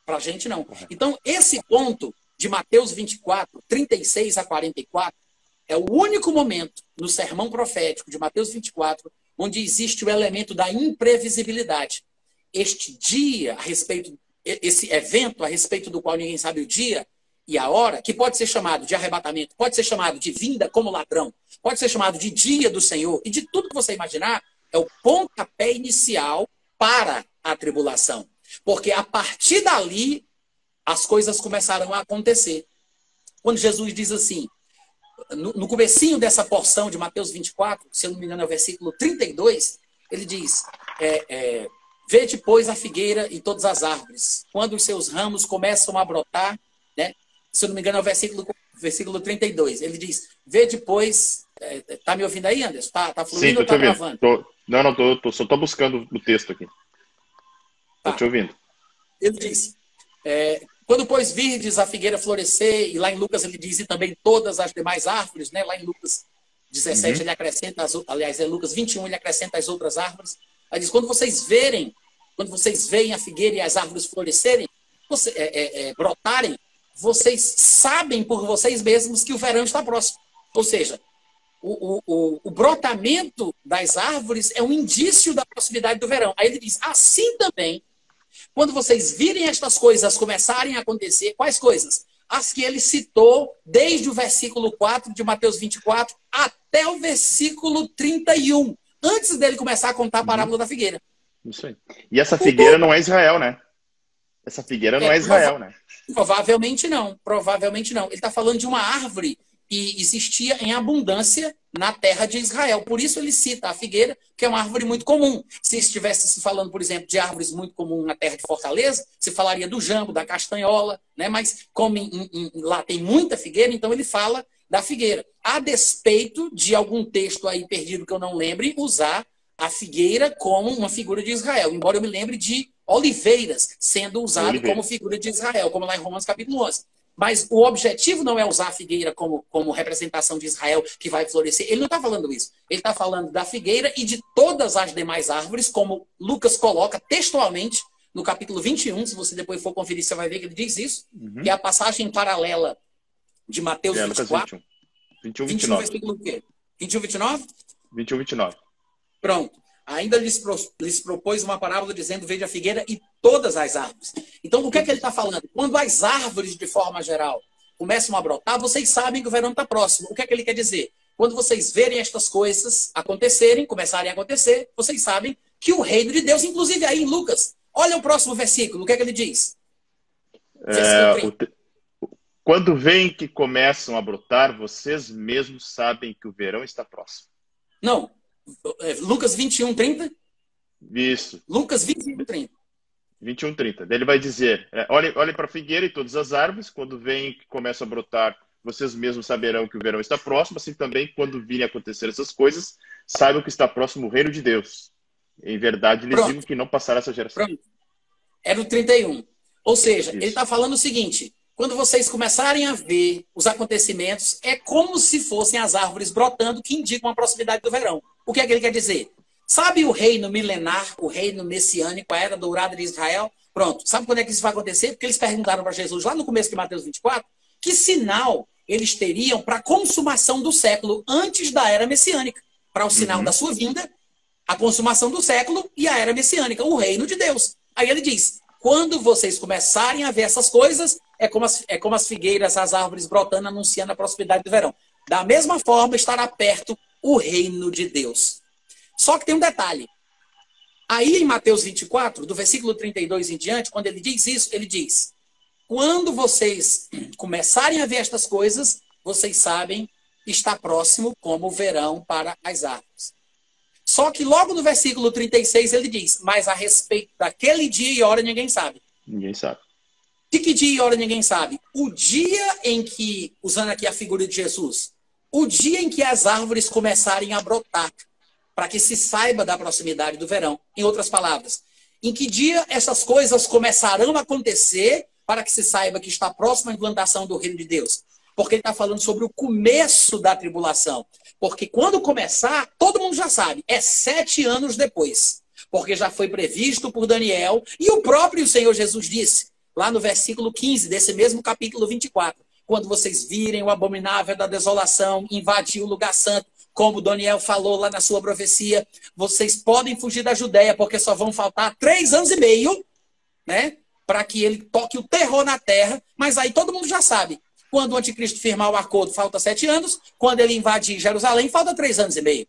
Para a gente não. Então, esse ponto de Mateus 24, 36 a 44, é o único momento no sermão profético de Mateus 24 onde existe o elemento da imprevisibilidade. Este dia, a respeito, esse evento a respeito do qual ninguém sabe o dia e a hora, que pode ser chamado de arrebatamento, pode ser chamado de vinda como ladrão, pode ser chamado de dia do Senhor, e de tudo que você imaginar, é o pontapé inicial para a tribulação. Porque a partir dali, as coisas começarão a acontecer. Quando Jesus diz assim, no comecinho dessa porção de Mateus 24, se eu não me engano é o versículo 32, ele diz, vede, pois, a figueira e todas as árvores, quando os seus ramos começam a brotar, né? Se eu não me engano é o versículo 32, ele diz, vede, pois, tá me ouvindo aí, Anderson? Tá fluindo ou tá gravando? Não, só estou buscando o texto aqui. Estou te ouvindo. Ele diz, quando, pois, virdes a figueira florescer, e lá em Lucas ele diz, e também todas as demais árvores, né? Lá em Lucas 17 ele acrescenta, aliás, em Lucas 21 ele acrescenta as outras árvores. Ele diz, quando vocês veem a figueira e as árvores florescerem, brotarem, vocês sabem por vocês mesmos que o verão está próximo. Ou seja, o brotamento das árvores é um indício da proximidade do verão. Aí ele diz, assim também, quando vocês virem estas coisas começarem a acontecer, quais coisas? As que ele citou desde o versículo 4 de Mateus 24 até o versículo 31, antes dele começar a contar a parábola da figueira. Isso aí. E essa figueira não é Israel, né? Essa figueira não é Israel, né? Provavelmente não. Provavelmente não. Ele está falando de uma árvore que existia em abundância na terra de Israel. Por isso ele cita a figueira, que é uma árvore muito comum. Se estivesse se falando, por exemplo, de árvores muito comuns na terra de Fortaleza, se falaria do jambo, da castanhola, né? Mas como lá tem muita figueira, então ele fala da figueira. A despeito de algum texto aí perdido que eu não lembre, usar a figueira como uma figura de Israel. Embora eu me lembre de oliveiras sendo usado como figura de Israel, como lá em Romanos capítulo 11. Mas o objetivo não é usar a figueira como representação de Israel que vai florescer. Ele não está falando isso. Ele está falando da figueira e de todas as demais árvores, como Lucas coloca textualmente no capítulo 21. Se você depois for conferir, você vai ver que ele diz isso. Que é a passagem paralela de Mateus 24. 21, 29. Versículo o quê? 21, 29? 21, 29. Pronto. Ainda lhes propôs uma parábola dizendo, veja a figueira e todas as árvores. Então, o que é que ele está falando? Quando as árvores, de forma geral, começam a brotar, vocês sabem que o verão está próximo. O que é que ele quer dizer? Quando vocês verem estas coisas acontecerem, começarem a acontecer, vocês sabem que o reino de Deus, inclusive aí em Lucas, olha o próximo versículo, o que é que ele diz? Quando veem que começam a brotar, vocês mesmos sabem que o verão está próximo. Não. Lucas 21, 30? Isso. Lucas 21, 30. 21, 30. Daí ele vai dizer, olhem para a figueira e todas as árvores, quando veem que começam a brotar, vocês mesmos saberão que o verão está próximo, assim também, quando virem acontecer essas coisas, saibam que está próximo o reino de Deus. Em verdade, lhes digo que não passará essa geração. Pronto. Era o 31. Ou seja, Isso. ele está falando o seguinte, quando vocês começarem a ver os acontecimentos, é como se fossem as árvores brotando que indicam a proximidade do verão. O que é que ele quer dizer? Sabe o reino milenar, o reino messiânico, a era dourada de Israel? Pronto. Sabe quando é que isso vai acontecer? Porque eles perguntaram para Jesus, lá no começo de Mateus 24, que sinal eles teriam para a consumação do século antes da era messiânica. Para o sinal da sua vinda, a consumação do século e a era messiânica, o reino de Deus. Aí ele diz, quando vocês começarem a ver essas coisas, é como as figueiras, as árvores brotando, anunciando a proximidade do verão. Da mesma forma, estará perto o reino de Deus. Só que tem um detalhe. Aí em Mateus 24, do versículo 32 em diante, quando ele diz isso, ele diz, quando vocês começarem a ver estas coisas, vocês sabem que está próximo como o verão para as árvores. Só que logo no versículo 36 ele diz, mas a respeito daquele dia e hora ninguém sabe. Ninguém sabe. De que dia e hora ninguém sabe. O dia em que, usando aqui a figura de Jesus, o dia em que as árvores começarem a brotar, para que se saiba da proximidade do verão. Em outras palavras, em que dia essas coisas começarão a acontecer para que se saiba que está próxima a implantação do reino de Deus? Porque ele está falando sobre o começo da tribulação. Porque quando começar, todo mundo já sabe, é 7 anos depois. Porque já foi previsto por Daniel e o próprio Senhor Jesus disse, lá no versículo 15 desse mesmo capítulo 24, quando vocês virem o abominável da desolação invadir o lugar santo, como Daniel falou lá na sua profecia, vocês podem fugir da Judéia, porque só vão faltar 3 anos e meio, né, para que ele toque o terror na terra, mas aí todo mundo já sabe. Quando o anticristo firmar o acordo, falta 7 anos. Quando ele invadir Jerusalém, falta 3 anos e meio.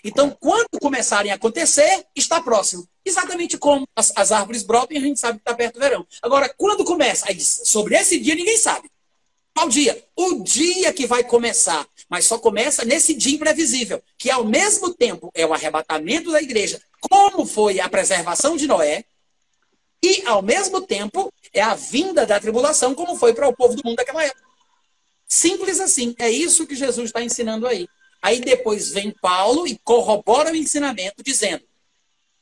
Então, quando começarem a acontecer, está próximo. Exatamente como as árvores brotam, a gente sabe que está perto do verão. Agora, quando começa? Aí diz, sobre esse dia ninguém sabe. Qual dia? O dia que vai começar. Mas só começa nesse dia imprevisível, que ao mesmo tempo é o arrebatamento da igreja, como foi a preservação de Noé, e ao mesmo tempo é a vinda da tribulação, como foi para o povo do mundo daquela época. Simples assim. É isso que Jesus está ensinando aí. Aí depois vem Paulo e corrobora o ensinamento, dizendo,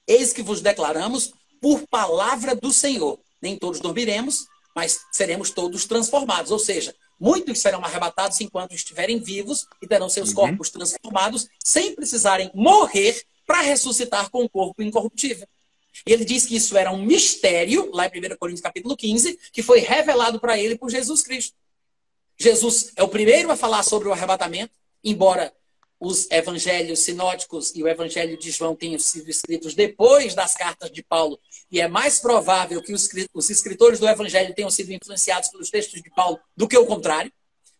eis que vos declaramos por palavra do Senhor. Nem todos dormiremos, mas seremos todos transformados. Ou seja, muitos serão arrebatados enquanto estiverem vivos e terão seus corpos transformados sem precisarem morrer para ressuscitar com o corpo incorruptível. E ele diz que isso era um mistério, lá em 1 Coríntios capítulo 15, que foi revelado para ele por Jesus Cristo. Jesus é o primeiro a falar sobre o arrebatamento, embora os evangelhos sinóticos e o evangelho de João tenham sido escritos depois das cartas de Paulo, e é mais provável que os escritores do evangelho tenham sido influenciados pelos textos de Paulo do que o contrário,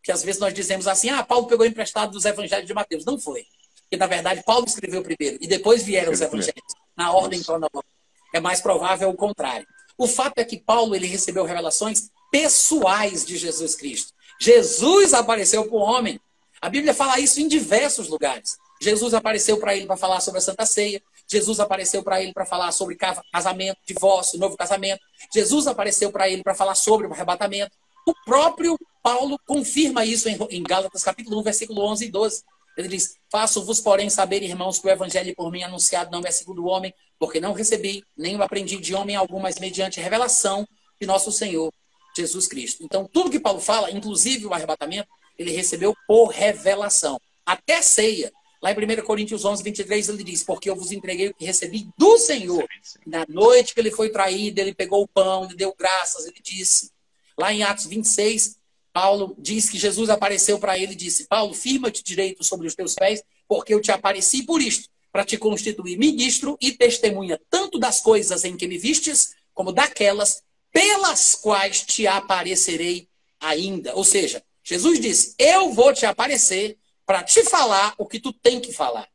que às vezes nós dizemos assim, Paulo pegou emprestado dos evangelhos de Mateus. Não foi. Porque, na verdade, Paulo escreveu primeiro, e depois vieram os evangelhos, na ordem cronológica. É mais provável o contrário. O fato é que Paulo ele recebeu revelações pessoais de Jesus Cristo. Jesus apareceu para o homem. A Bíblia fala isso em diversos lugares. Jesus apareceu para ele para falar sobre a Santa Ceia. Jesus apareceu para ele para falar sobre casamento, divórcio, novo casamento. Jesus apareceu para ele para falar sobre o arrebatamento. O próprio Paulo confirma isso em Gálatas capítulo 1, versículo 11 e 12. Ele diz, faço-vos, porém, saber, irmãos, que o evangelho por mim anunciado não é segundo o homem, porque não recebi, nem o aprendi de homem algum, mas mediante revelação de nosso Senhor Jesus Cristo. Então, tudo que Paulo fala, inclusive o arrebatamento, ele recebeu por revelação. Até a ceia. Lá em 1 Coríntios 11, 23, ele diz, porque eu vos entreguei o que recebi do Senhor. Na noite que ele foi traído, ele pegou o pão, ele deu graças, ele disse. Lá em Atos 26, Paulo diz que Jesus apareceu para ele e disse, Paulo, firma-te direito sobre os teus pés, porque eu te apareci por isto, para te constituir ministro e testemunha tanto das coisas em que me vistes, como daquelas pelas quais te aparecerei ainda. Ou seja, Jesus disse, eu vou te aparecer para te falar o que tu tem que falar.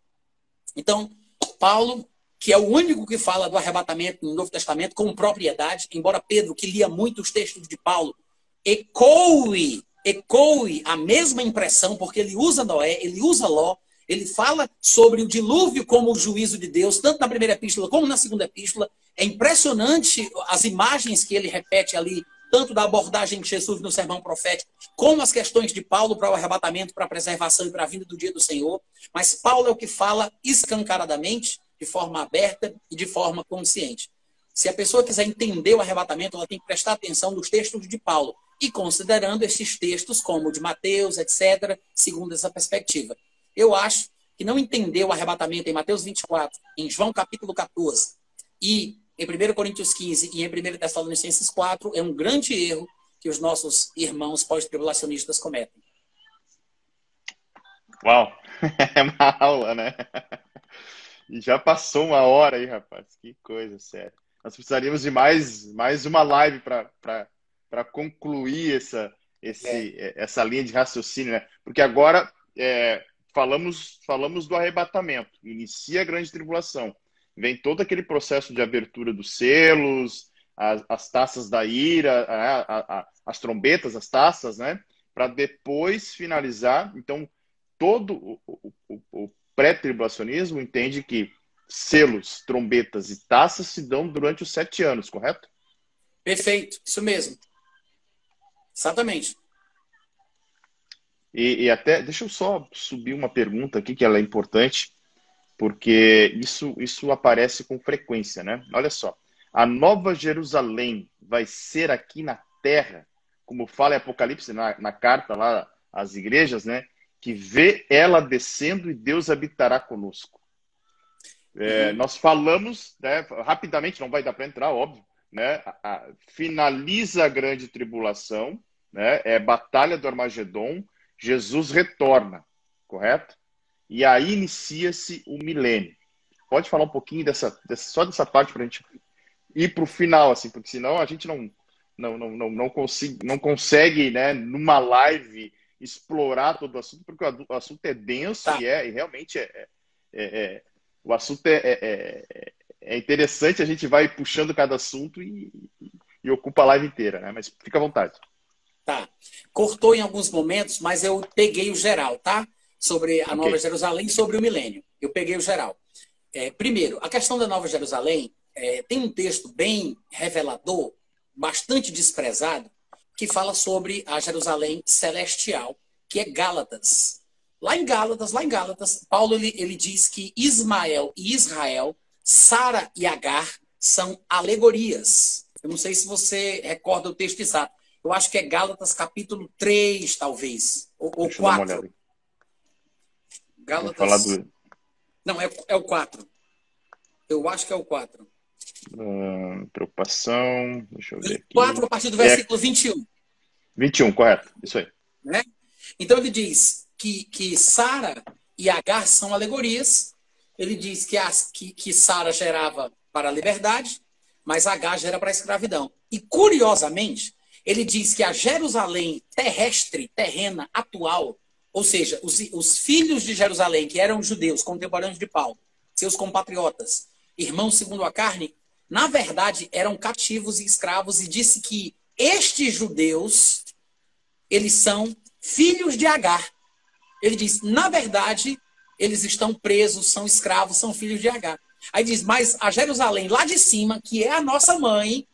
Então, Paulo, que é o único que fala do arrebatamento no Novo Testamento com propriedade, embora Pedro, que lia muito os textos de Paulo, ecoe a mesma impressão, porque ele usa Noé, ele usa Ló, ele fala sobre o dilúvio como o juízo de Deus, tanto na primeira epístola como na segunda epístola. É impressionante as imagens que ele repete ali, tanto da abordagem de Jesus no sermão profético, como as questões de Paulo para o arrebatamento, para a preservação e para a vinda do dia do Senhor. Mas Paulo é o que fala escancaradamente, de forma aberta e de forma consciente. Se a pessoa quiser entender o arrebatamento, ela tem que prestar atenção nos textos de Paulo, e considerando esses textos como o de Mateus, etc., segundo essa perspectiva. Eu acho que não entender o arrebatamento em Mateus 24, em João capítulo 14, e em 1 Coríntios 15 e em 1 Tessalonicenses 4 é um grande erro que os nossos irmãos pós-tribulacionistas cometem. Uau! É uma aula, né? E já passou 1 hora aí, rapaz. Que coisa, sério. Nós precisaríamos de mais uma live para concluir essa linha de raciocínio, né? Porque agora falamos do arrebatamento. Inicia a grande tribulação. Vem todo aquele processo de abertura dos selos, as taças da ira, as trombetas, as taças, né? Para depois finalizar. Então, todo o pré-tribulacionismo entende que selos, trombetas e taças se dão durante os 7 anos, correto? Perfeito, isso mesmo. Exatamente. E até, deixa eu só subir uma pergunta aqui, que ela é importante, porque isso aparece com frequência, né? Olha só, a Nova Jerusalém vai ser aqui na Terra, como fala em Apocalipse, na carta lá às igrejas, né? Que vê ela descendo e Deus habitará conosco. Nós falamos, né, rapidamente, não vai dar para entrar, óbvio, né? Finaliza a grande tribulação, né? É Batalha do Armagedon, Jesus retorna, correto? E aí inicia-se o milênio. Pode falar um pouquinho só dessa parte para a gente ir para o final, assim, porque senão a gente não consegue, né, numa live explorar todo o assunto, porque o assunto é denso Tá. e realmente o assunto é interessante, a gente vai puxando cada assunto e ocupa a live inteira, né? Mas fica à vontade. Tá. Cortou em alguns momentos, mas eu peguei o geral, tá? Sobre a Nova Jerusalém, sobre o milênio. Eu peguei o geral. Primeiro, a questão da Nova Jerusalém tem um texto bem revelador, bastante desprezado, que fala sobre a Jerusalém celestial, que é Gálatas. Lá em Gálatas, Paulo ele diz que Ismael e Israel, Sara e Agar são alegorias. Eu não sei se você recorda o texto exato. Eu acho que é Gálatas capítulo 3, talvez. Ou 4. Gálatas. Falar do... Não, é o 4. Eu acho que é o 4. Preocupação. Deixa eu ver aqui. 4 a partir do versículo 21. 21, correto. Isso aí. Né? Então ele diz que Sara e Agar são alegorias. Ele diz que Sara gerava para a liberdade, mas Agar gera para a escravidão. E curiosamente, ele diz que a Jerusalém terrestre, terrena, atual, ou seja, os filhos de Jerusalém, que eram judeus, contemporâneos de Paulo, seus compatriotas, irmãos segundo a carne, na verdade eram cativos e escravos, e disse que estes judeus, eles são filhos de Agar. Ele diz, na verdade, eles estão presos, são escravos, são filhos de Agar. Aí diz, mas a Jerusalém lá de cima, que é a nossa mãe,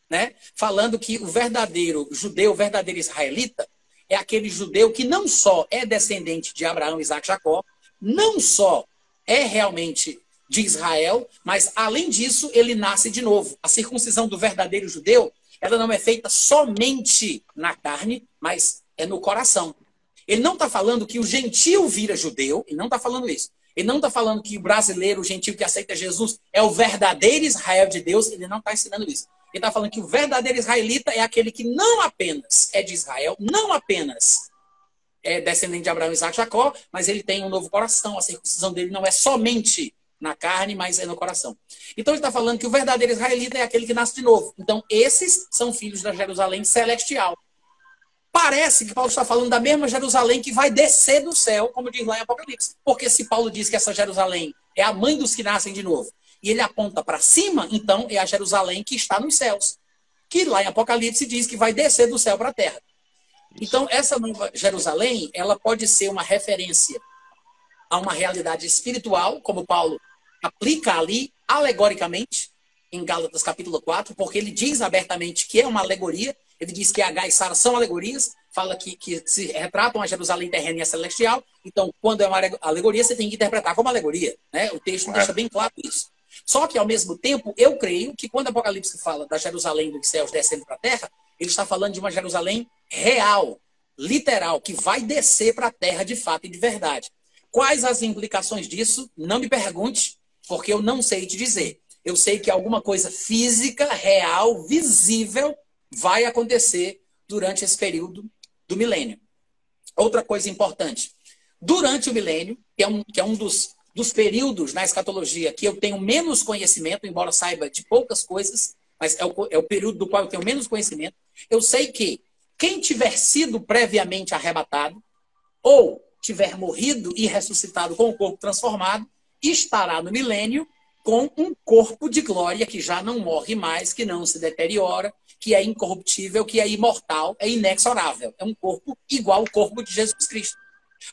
né, falando que o verdadeiro judeu, o verdadeiro israelita, é aquele judeu que não só é descendente de Abraão, Isaac e Jacó, não só é realmente de Israel, mas, além disso, ele nasce de novo. A circuncisão do verdadeiro judeu, ela não é feita somente na carne, mas é no coração. Ele não está falando que o gentio vira judeu, ele não está falando isso. Ele não está falando que o brasileiro, o gentio que aceita Jesus, é o verdadeiro Israel de Deus, ele não está ensinando isso. Ele está falando que o verdadeiro israelita é aquele que não apenas é de Israel, não apenas é descendente de Abraão, Isaac e Jacó, mas ele tem um novo coração. A circuncisão dele não é somente na carne, mas é no coração. Então ele está falando que o verdadeiro israelita é aquele que nasce de novo. Então esses são filhos da Jerusalém celestial. Parece que Paulo está falando da mesma Jerusalém que vai descer do céu, como diz lá em Apocalipse. Porque se Paulo diz que essa Jerusalém é a mãe dos que nascem de novo, e ele aponta para cima, então é a Jerusalém que está nos céus. Que lá em Apocalipse diz que vai descer do céu para a terra. Então, essa nova Jerusalém, ela pode ser uma referência a uma realidade espiritual, como Paulo aplica ali, alegoricamente, em Gálatas capítulo 4, porque ele diz abertamente que é uma alegoria. Ele diz que Agar e Sara são alegorias, fala que se retratam a Jerusalém terrena e a celestial. Então, quando é uma alegoria, você tem que interpretar como alegoria, né? O texto deixa bem claro isso. Só que, ao mesmo tempo, eu creio que quando Apocalipse fala da Jerusalém dos céus descendo para a terra, ele está falando de uma Jerusalém real, literal, que vai descer para a terra de fato e de verdade. Quais as implicações disso? Não me pergunte, porque eu não sei te dizer. Eu sei que alguma coisa física, real, visível, vai acontecer durante esse período do milênio. Outra coisa importante. Durante o milênio, que é um dos períodos na escatologia que eu tenho menos conhecimento, embora saiba de poucas coisas, mas é o período do qual eu tenho menos conhecimento, eu sei que quem tiver sido previamente arrebatado ou tiver morrido e ressuscitado com o corpo transformado, estará no milênio com um corpo de glória que já não morre mais, que não se deteriora, que é incorruptível, que é imortal, é inexorável. É um corpo igual ao corpo de Jesus Cristo.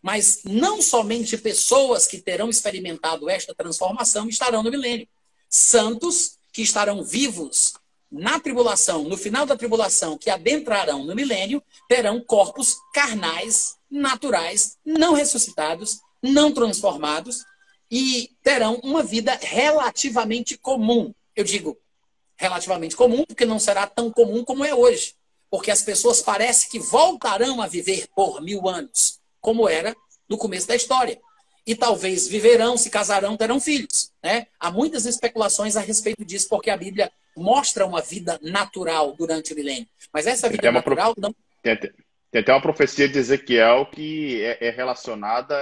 Mas não somente pessoas que terão experimentado esta transformação estarão no milênio. Santos que estarão vivos na tribulação, no final da tribulação, que adentrarão no milênio, terão corpos carnais, naturais, não ressuscitados, não transformados, e terão uma vida relativamente comum. Eu digo relativamente comum, porque não será tão comum como é hoje. Porque as pessoas parece que voltarão a viver por 1000 anos, como era no começo da história. E talvez viverão, se casarão, terão filhos, né? Há muitas especulações a respeito disso, porque a Bíblia mostra uma vida natural durante o milênio. Mas essa vida natural não... Tem até uma profecia de Ezequiel que é relacionada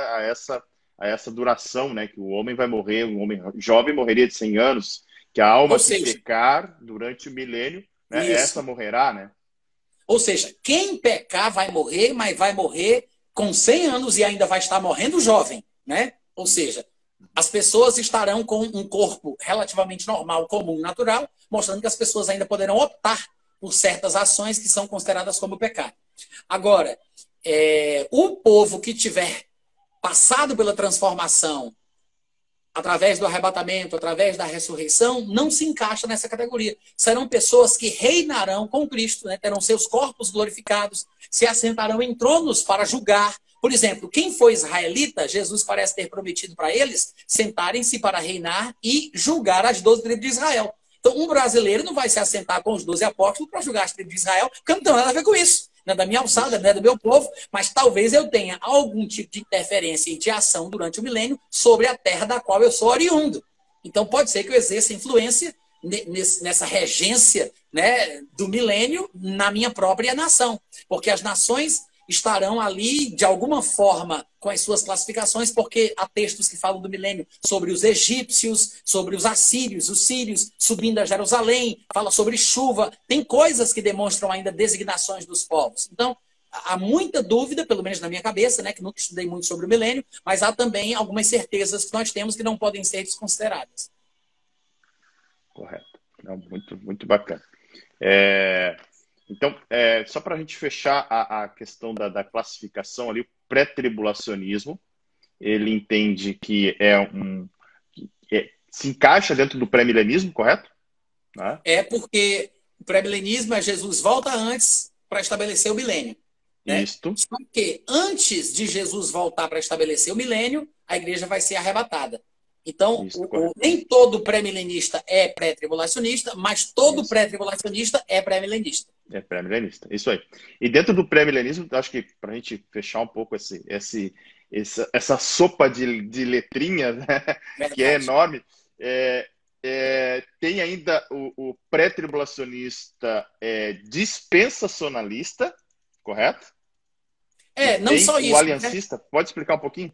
a essa duração, né? Que o homem vai morrer, o homem jovem morreria de 100 anos, que a alma que pecar durante o milênio, né, essa morrerá, né? Ou seja, quem pecar vai morrer, mas vai morrer com 100 anos e ainda vai estar morrendo jovem, né? Ou seja, as pessoas estarão com um corpo relativamente normal, comum, natural, mostrando que as pessoas ainda poderão optar por certas ações que são consideradas como pecado. Agora, o povo que tiver passado pela transformação através do arrebatamento, através da ressurreição, não se encaixa nessa categoria. Serão pessoas que reinarão com Cristo, né? Terão seus corpos glorificados, se assentarão em tronos para julgar. Por exemplo, quem foi israelita, Jesus parece ter prometido para eles sentarem-se para reinar e julgar as 12 tribos de Israel. Então, um brasileiro não vai se assentar com os 12 apóstolos para julgar as tribos de Israel, porque não tem nada a ver com isso. Não é da minha alçada, não é do meu povo, mas talvez eu tenha algum tipo de interferência e de ação durante o milênio sobre a terra da qual eu sou oriundo. Então, pode ser que eu exerça influência nessa regência, né, do milênio na minha própria nação. Porque as nações estarão ali, de alguma forma, com as suas classificações, porque há textos que falam do milênio sobre os egípcios, sobre os assírios, os sírios, subindo a Jerusalém, fala sobre chuva. Tem coisas que demonstram ainda designações dos povos. Então, há muita dúvida, pelo menos na minha cabeça, né, que nunca estudei muito sobre o milênio, mas há também algumas certezas que nós temos que não podem ser desconsideradas. Correto. Não, muito, muito bacana. Então, só para a gente fechar a questão da classificação ali, o pré-tribulacionismo, ele entende que se encaixa dentro do pré-milenismo, correto? Né? Porque o pré-milenismo é Jesus volta antes para estabelecer o milênio. Né? Isto. Só que antes de Jesus voltar para estabelecer o milênio, a igreja vai ser arrebatada. Então, nem todo pré-milenista é pré-tribulacionista, mas todo pré-tribulacionista é pré-milenista. É pré-milenista, isso aí. E dentro do pré-milenismo, acho que para a gente fechar um pouco essa sopa de letrinhas, né, que é enorme, tem ainda o pré-tribulacionista dispensacionalista, correto? Não só isso. O aliancista, né? Pode explicar um pouquinho?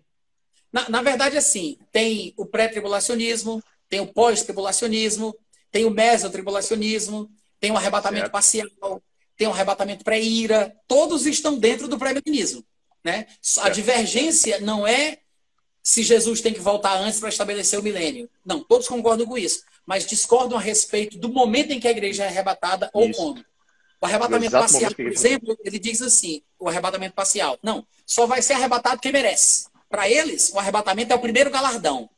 Na verdade, assim, tem o pré-tribulacionismo, tem o pós-tribulacionismo, tem o mesotribulacionismo, tem o arrebatamento parcial, tem o arrebatamento pré-ira, todos estão dentro do pré-milenismo, né? A divergência não é se Jesus tem que voltar antes para estabelecer o milênio. Não, todos concordam com isso, mas discordam a respeito do momento em que a igreja é arrebatada ou como. O arrebatamento parcial, por exemplo, ele diz assim, o arrebatamento parcial, não, só vai ser arrebatado quem merece. Para eles, o arrebatamento é o primeiro galardão.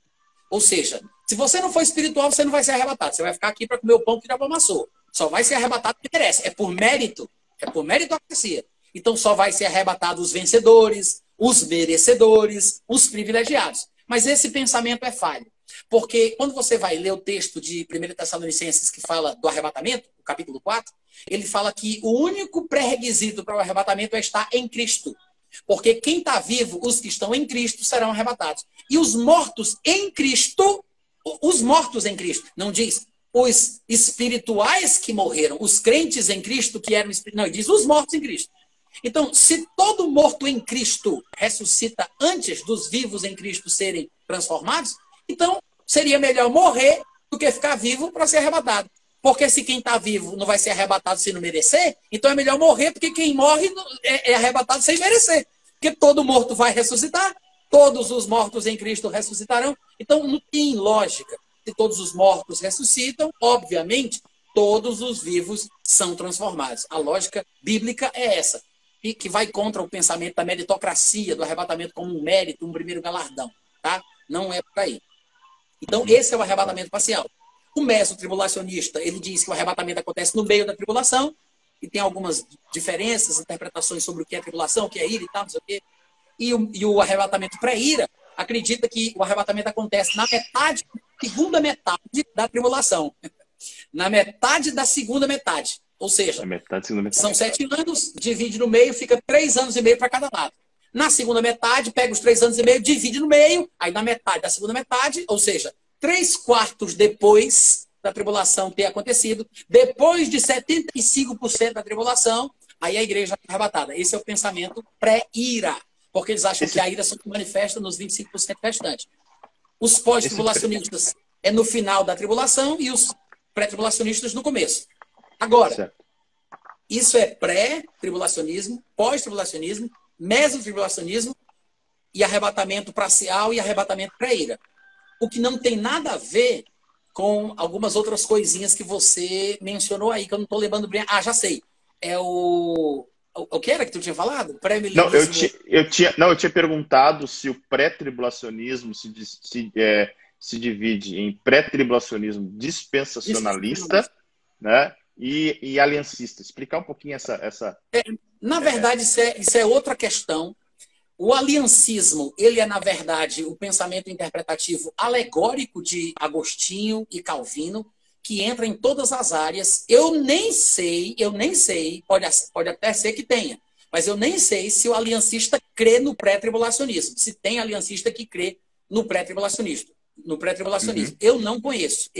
Ou seja, se você não for espiritual, você não vai ser arrebatado. Você vai ficar aqui para comer o pão que já amassou. Só vai ser arrebatado quem merece. É por mérito. É por meritocracia. Então só vai ser arrebatado os vencedores, os merecedores, os privilegiados. Mas esse pensamento é falho. Porque quando você vai ler o texto de 1 Tessalonicenses que fala do arrebatamento, o capítulo 4, ele fala que o único pré-requisito para o arrebatamento é estar em Cristo. Porque quem está vivo, os que estão em Cristo, serão arrebatados. E os mortos em Cristo, não diz os espirituais que morreram, os crentes em Cristo que eram espirituais, não, diz os mortos em Cristo. Então, se todo morto em Cristo ressuscita antes dos vivos em Cristo serem transformados, então seria melhor morrer do que ficar vivo para ser arrebatado. Porque se quem está vivo não vai ser arrebatado se não merecer, então é melhor morrer, porque quem morre é arrebatado sem merecer. Porque todo morto vai ressuscitar, todos os mortos em Cristo ressuscitarão. Então não tem lógica. Se todos os mortos ressuscitam, obviamente, todos os vivos são transformados. A lógica bíblica é essa, e que vai contra o pensamento da meritocracia, do arrebatamento como um mérito, um primeiro galardão. Tá? Não é por aí. Então esse é o arrebatamento parcial. O mesotribulacionista, ele diz que o arrebatamento acontece no meio da tribulação, e tem algumas diferenças, interpretações sobre o que é tribulação, o que é ira e tal, não sei o quê. E o arrebatamento pré-ira acredita que o arrebatamento acontece na segunda metade da tribulação. Na metade da segunda metade. Ou seja, são 7 anos, divide no meio, fica 3 anos e meio para cada lado. Na segunda metade, pega os 3 anos e meio, divide no meio, aí na metade da segunda metade, ou seja, 3/4 depois da tribulação ter acontecido, depois de 75% da tribulação, aí a igreja é arrebatada. Esse é o pensamento pré-ira, porque eles acham que a ira só se manifesta nos 25% restantes. Os pós-tribulacionistas é no final da tribulação e os pré-tribulacionistas no começo. Agora, isso é pré-tribulacionismo, pós-tribulacionismo, mesotribulacionismo e arrebatamento parcial e arrebatamento pré-ira. O que não tem nada a ver com algumas outras coisinhas que você mencionou aí, que eu não estou lembrando bem. Ah, já sei. É o que era que tu tinha falado? Pré-milenismo. Não, eu tinha perguntado se o pré-tribulacionismo se divide em pré-tribulacionismo dispensacionalista, né, e aliancista. Explicar um pouquinho essa... Na verdade, isso é outra questão. O aliancismo, ele é, na verdade, o pensamento interpretativo alegórico de Agostinho e Calvino, que entra em todas as áreas. Eu nem sei, pode até ser que tenha, mas eu nem sei se o aliancista crê no pré-tribulacionismo, se tem aliancista que crê no pré-tribulacionismo. Eu não conheço.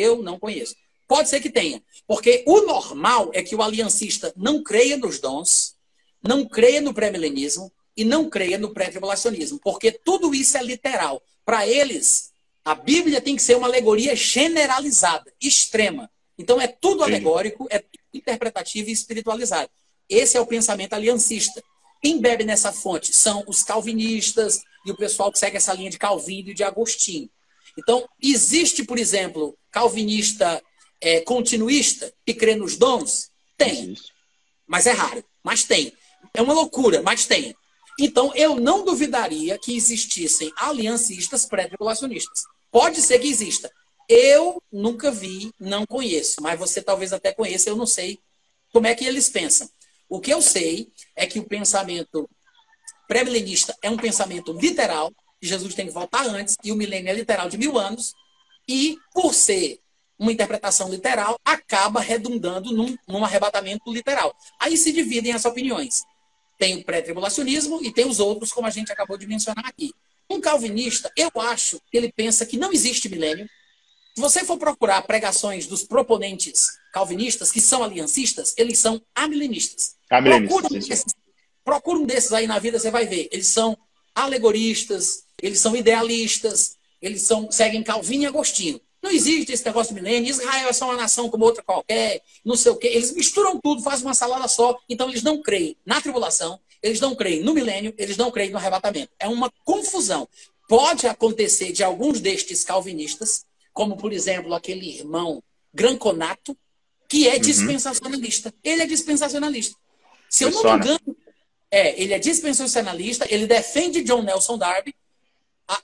Pode ser que tenha, porque o normal é que o aliancista não creia nos dons, não creia no pré-milenismo e não creia no pré-tribulacionismo, porque tudo isso é literal. Para eles, a Bíblia tem que ser uma alegoria generalizada, extrema. Então é tudo alegórico, é tudo interpretativo e espiritualizado. Esse é o pensamento aliancista. Quem bebe nessa fonte são os calvinistas e o pessoal que segue essa linha de Calvino e de Agostinho. Então, existe, por exemplo, calvinista continuista que crê nos dons? Tem. Mas é raro. Mas tem. É uma loucura, mas tem. Então, eu não duvidaria que existissem aliancistas pré-tribulacionistas. Pode ser que exista. Eu nunca vi, não conheço. Mas você talvez até conheça, eu não sei como é que eles pensam. O que eu sei é que o pensamento pré-milenista é um pensamento literal, que Jesus tem que voltar antes, e o milênio é literal de 1000 anos, e por ser uma interpretação literal, acaba redundando num arrebatamento literal. Aí se dividem as opiniões. Tem o pré-tribulacionismo e tem os outros, como a gente acabou de mencionar aqui. Um calvinista, eu acho que ele pensa que não existe milênio. Se você for procurar pregações dos proponentes calvinistas, que são aliancistas, eles são amilenistas. Procura um desses aí na vida, você vai ver. Eles são alegoristas, eles são idealistas, eles seguem Calvino e Agostinho. Não existe esse negócio de milênio. Israel é só uma nação como outra qualquer, não sei o quê. Eles misturam tudo, fazem uma salada só. Então eles não creem na tribulação, eles não creem no milênio, eles não creem no arrebatamento. É uma confusão. Pode acontecer de alguns destes calvinistas, como por exemplo aquele irmão Granconato, que é dispensacionalista. Ele é dispensacionalista. Se eu não me engano, ele é dispensacionalista, ele defende John Nelson Darby,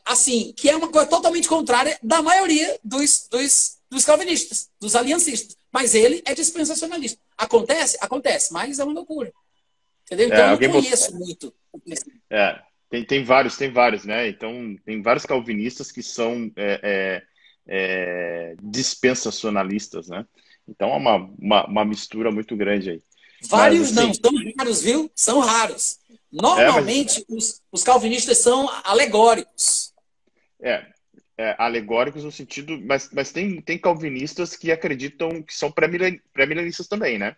assim, que é uma coisa totalmente contrária da maioria dos calvinistas, dos aliancistas. Mas ele é dispensacionalista. Acontece? Acontece, mas é uma loucura. Entendeu? Então eu não conheço muito. Tem vários, né? Então, tem vários calvinistas que são dispensacionalistas, né? Então é uma mistura muito grande aí. Vários mas, assim, não, são raros, viu? São raros. Normalmente, os calvinistas são alegóricos. Alegóricos no sentido... Mas tem calvinistas que acreditam que são pré-milenistas também, né?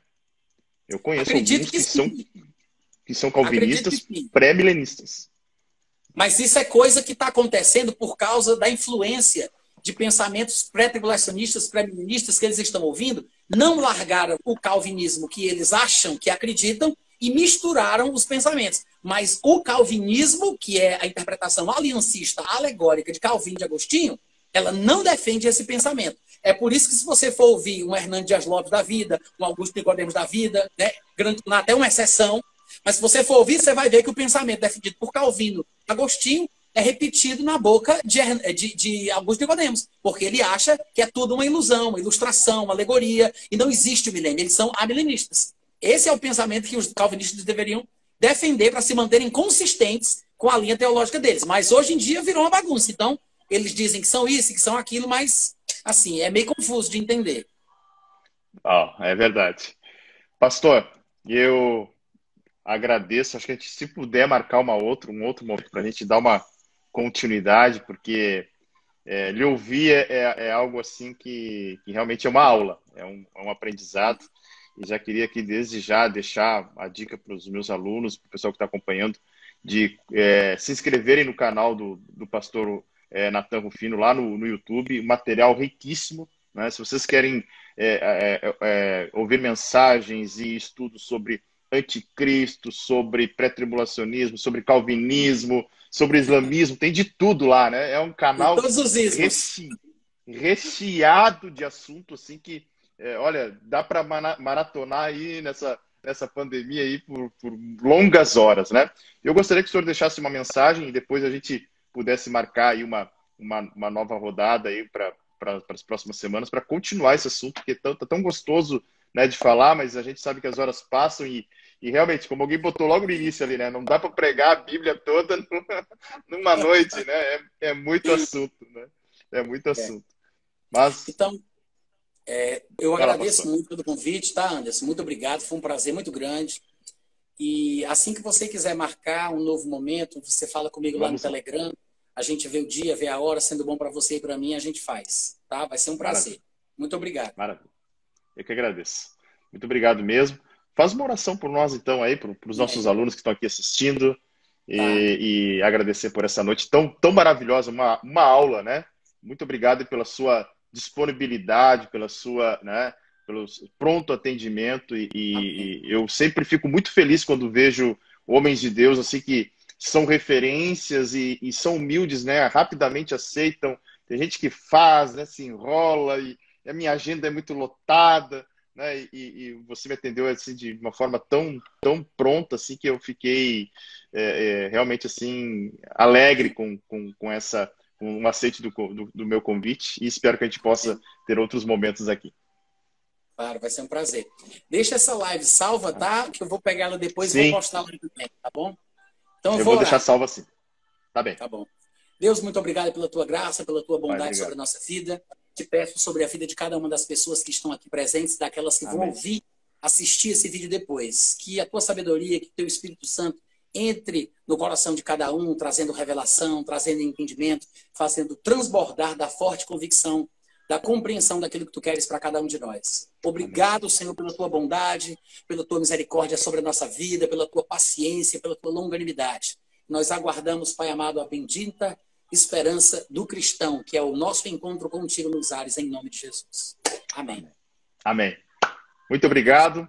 Eu conheço alguns que são calvinistas pré-milenistas. Mas isso é coisa que está acontecendo por causa da influência de pensamentos pré-tribulacionistas, pré-milenistas que eles estão ouvindo. Não largaram o calvinismo que eles acham, que acreditam, e misturaram os pensamentos. Mas o calvinismo, que é a interpretação aliancista, alegórica de Calvino e de Agostinho, ela não defende esse pensamento. É por isso que se você for ouvir um Hernando Dias Lopes da vida, um Augusto Nicodemos da vida, né, até uma exceção, mas se você for ouvir, você vai ver que o pensamento defendido por Calvino e Agostinho é repetido na boca de Augusto Nicodemos, porque ele acha que é tudo uma ilusão, uma ilustração, uma alegoria, e não existe o milênio, eles são amilenistas. Esse é o pensamento que os calvinistas deveriam defender para se manterem consistentes com a linha teológica deles. Mas hoje em dia virou uma bagunça. Então, eles dizem que são isso, que são aquilo, mas, assim, é meio confuso de entender. É verdade. Pastor, eu agradeço. Acho que a gente, se puder marcar um outro momento para a gente dar uma continuidade, porque lhe ouvir é algo assim que realmente é uma aula, é um aprendizado. E já queria aqui, desde já, deixar a dica para os meus alunos, para o pessoal que está acompanhando, de se inscreverem no canal do pastor Natan Rufino, lá no YouTube. Material riquíssimo, né? Se vocês querem ouvir mensagens e estudos sobre anticristo, sobre pré-tribulacionismo, sobre calvinismo, sobre islamismo, tem de tudo lá, né? É um E canal todos os ismos. recheado de assunto, assim, que, olha, dá para maratonar aí nessa pandemia aí por longas horas, né? Eu gostaria que o senhor deixasse uma mensagem e depois a gente pudesse marcar aí uma nova rodada aí para as próximas semanas, para continuar esse assunto, que tá tão gostoso, né, de falar, mas a gente sabe que as horas passam e realmente, como alguém botou logo no início ali, né, não dá para pregar a Bíblia toda numa noite, né? É muito assunto, né? É muito assunto. Mas, Então, eu vai lá, agradeço pastor. muito pelo convite, tá, Anderson? Muito obrigado, foi um prazer muito grande. E assim que você quiser marcar um novo momento, você fala comigo lá no Vamos lá. Telegram, a gente vê o dia, vê a hora, sendo bom para você e para mim, a gente faz, tá? Vai ser um prazer. Maravilha, Muito obrigado. maravilha. Eu que agradeço. Muito obrigado mesmo. Faz uma oração por nós, então, aí, para os nossos Amém. alunos que estão aqui assistindo Tá. e agradecer por essa noite tão maravilhosa, uma aula, né? Muito obrigado pela sua disponibilidade, pela sua, né, pelo pronto atendimento Amém. e eu sempre fico muito feliz quando vejo homens de Deus assim que são referências e são humildes, né? Rapidamente aceitam. Tem gente que faz, né? Se enrola e a minha agenda é muito lotada, né? E você me atendeu assim de uma forma tão pronta assim que eu fiquei realmente assim alegre com essa com o aceite do meu convite e espero que a gente possa ter outros momentos aqui. Claro, vai ser um prazer. Deixa essa live salva, tá? Que eu vou pegar ela depois e vou Sim, postar lá também, tá bom? Então eu eu vou vou deixar orar, salvo assim. Tá bem. tá bom? Deus, muito obrigado pela tua graça, pela tua Pai, bondade sobre obrigado. a nossa vida. Te peço sobre a vida de cada uma das pessoas que estão aqui presentes, daquelas que vão Amém. ouvir, assistir esse vídeo depois. Que a tua sabedoria, que o teu Espírito Santo entre no coração de cada um, trazendo revelação, trazendo entendimento, fazendo transbordar da forte convicção, da compreensão daquilo que tu queres para cada um de nós. Amém. Obrigado, Senhor, pela tua bondade, pela tua misericórdia sobre a nossa vida, pela tua paciência, pela tua longanimidade. Nós aguardamos, Pai amado, a bendita esperança do cristão, que é o nosso encontro contigo nos ares, em nome de Jesus. Amém. Amém. Muito obrigado.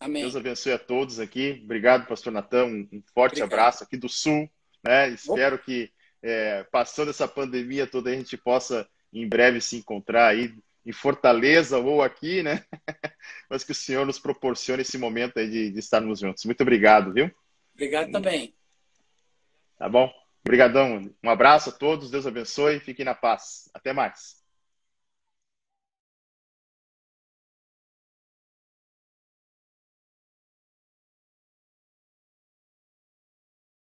Deus Amém. abençoe a todos aqui. Obrigado, pastor Natan. Um forte Obrigado. abraço aqui do Sul, né? Espero que, passando essa pandemia toda, a gente possa, em breve, se encontrar aí em Fortaleza ou aqui, né? Mas que o Senhor nos proporcione esse momento aí de estarmos juntos. Muito obrigado, viu? Obrigado também. Tá bom? Obrigadão. Um abraço a todos. Deus abençoe. Fiquem na paz. Até mais.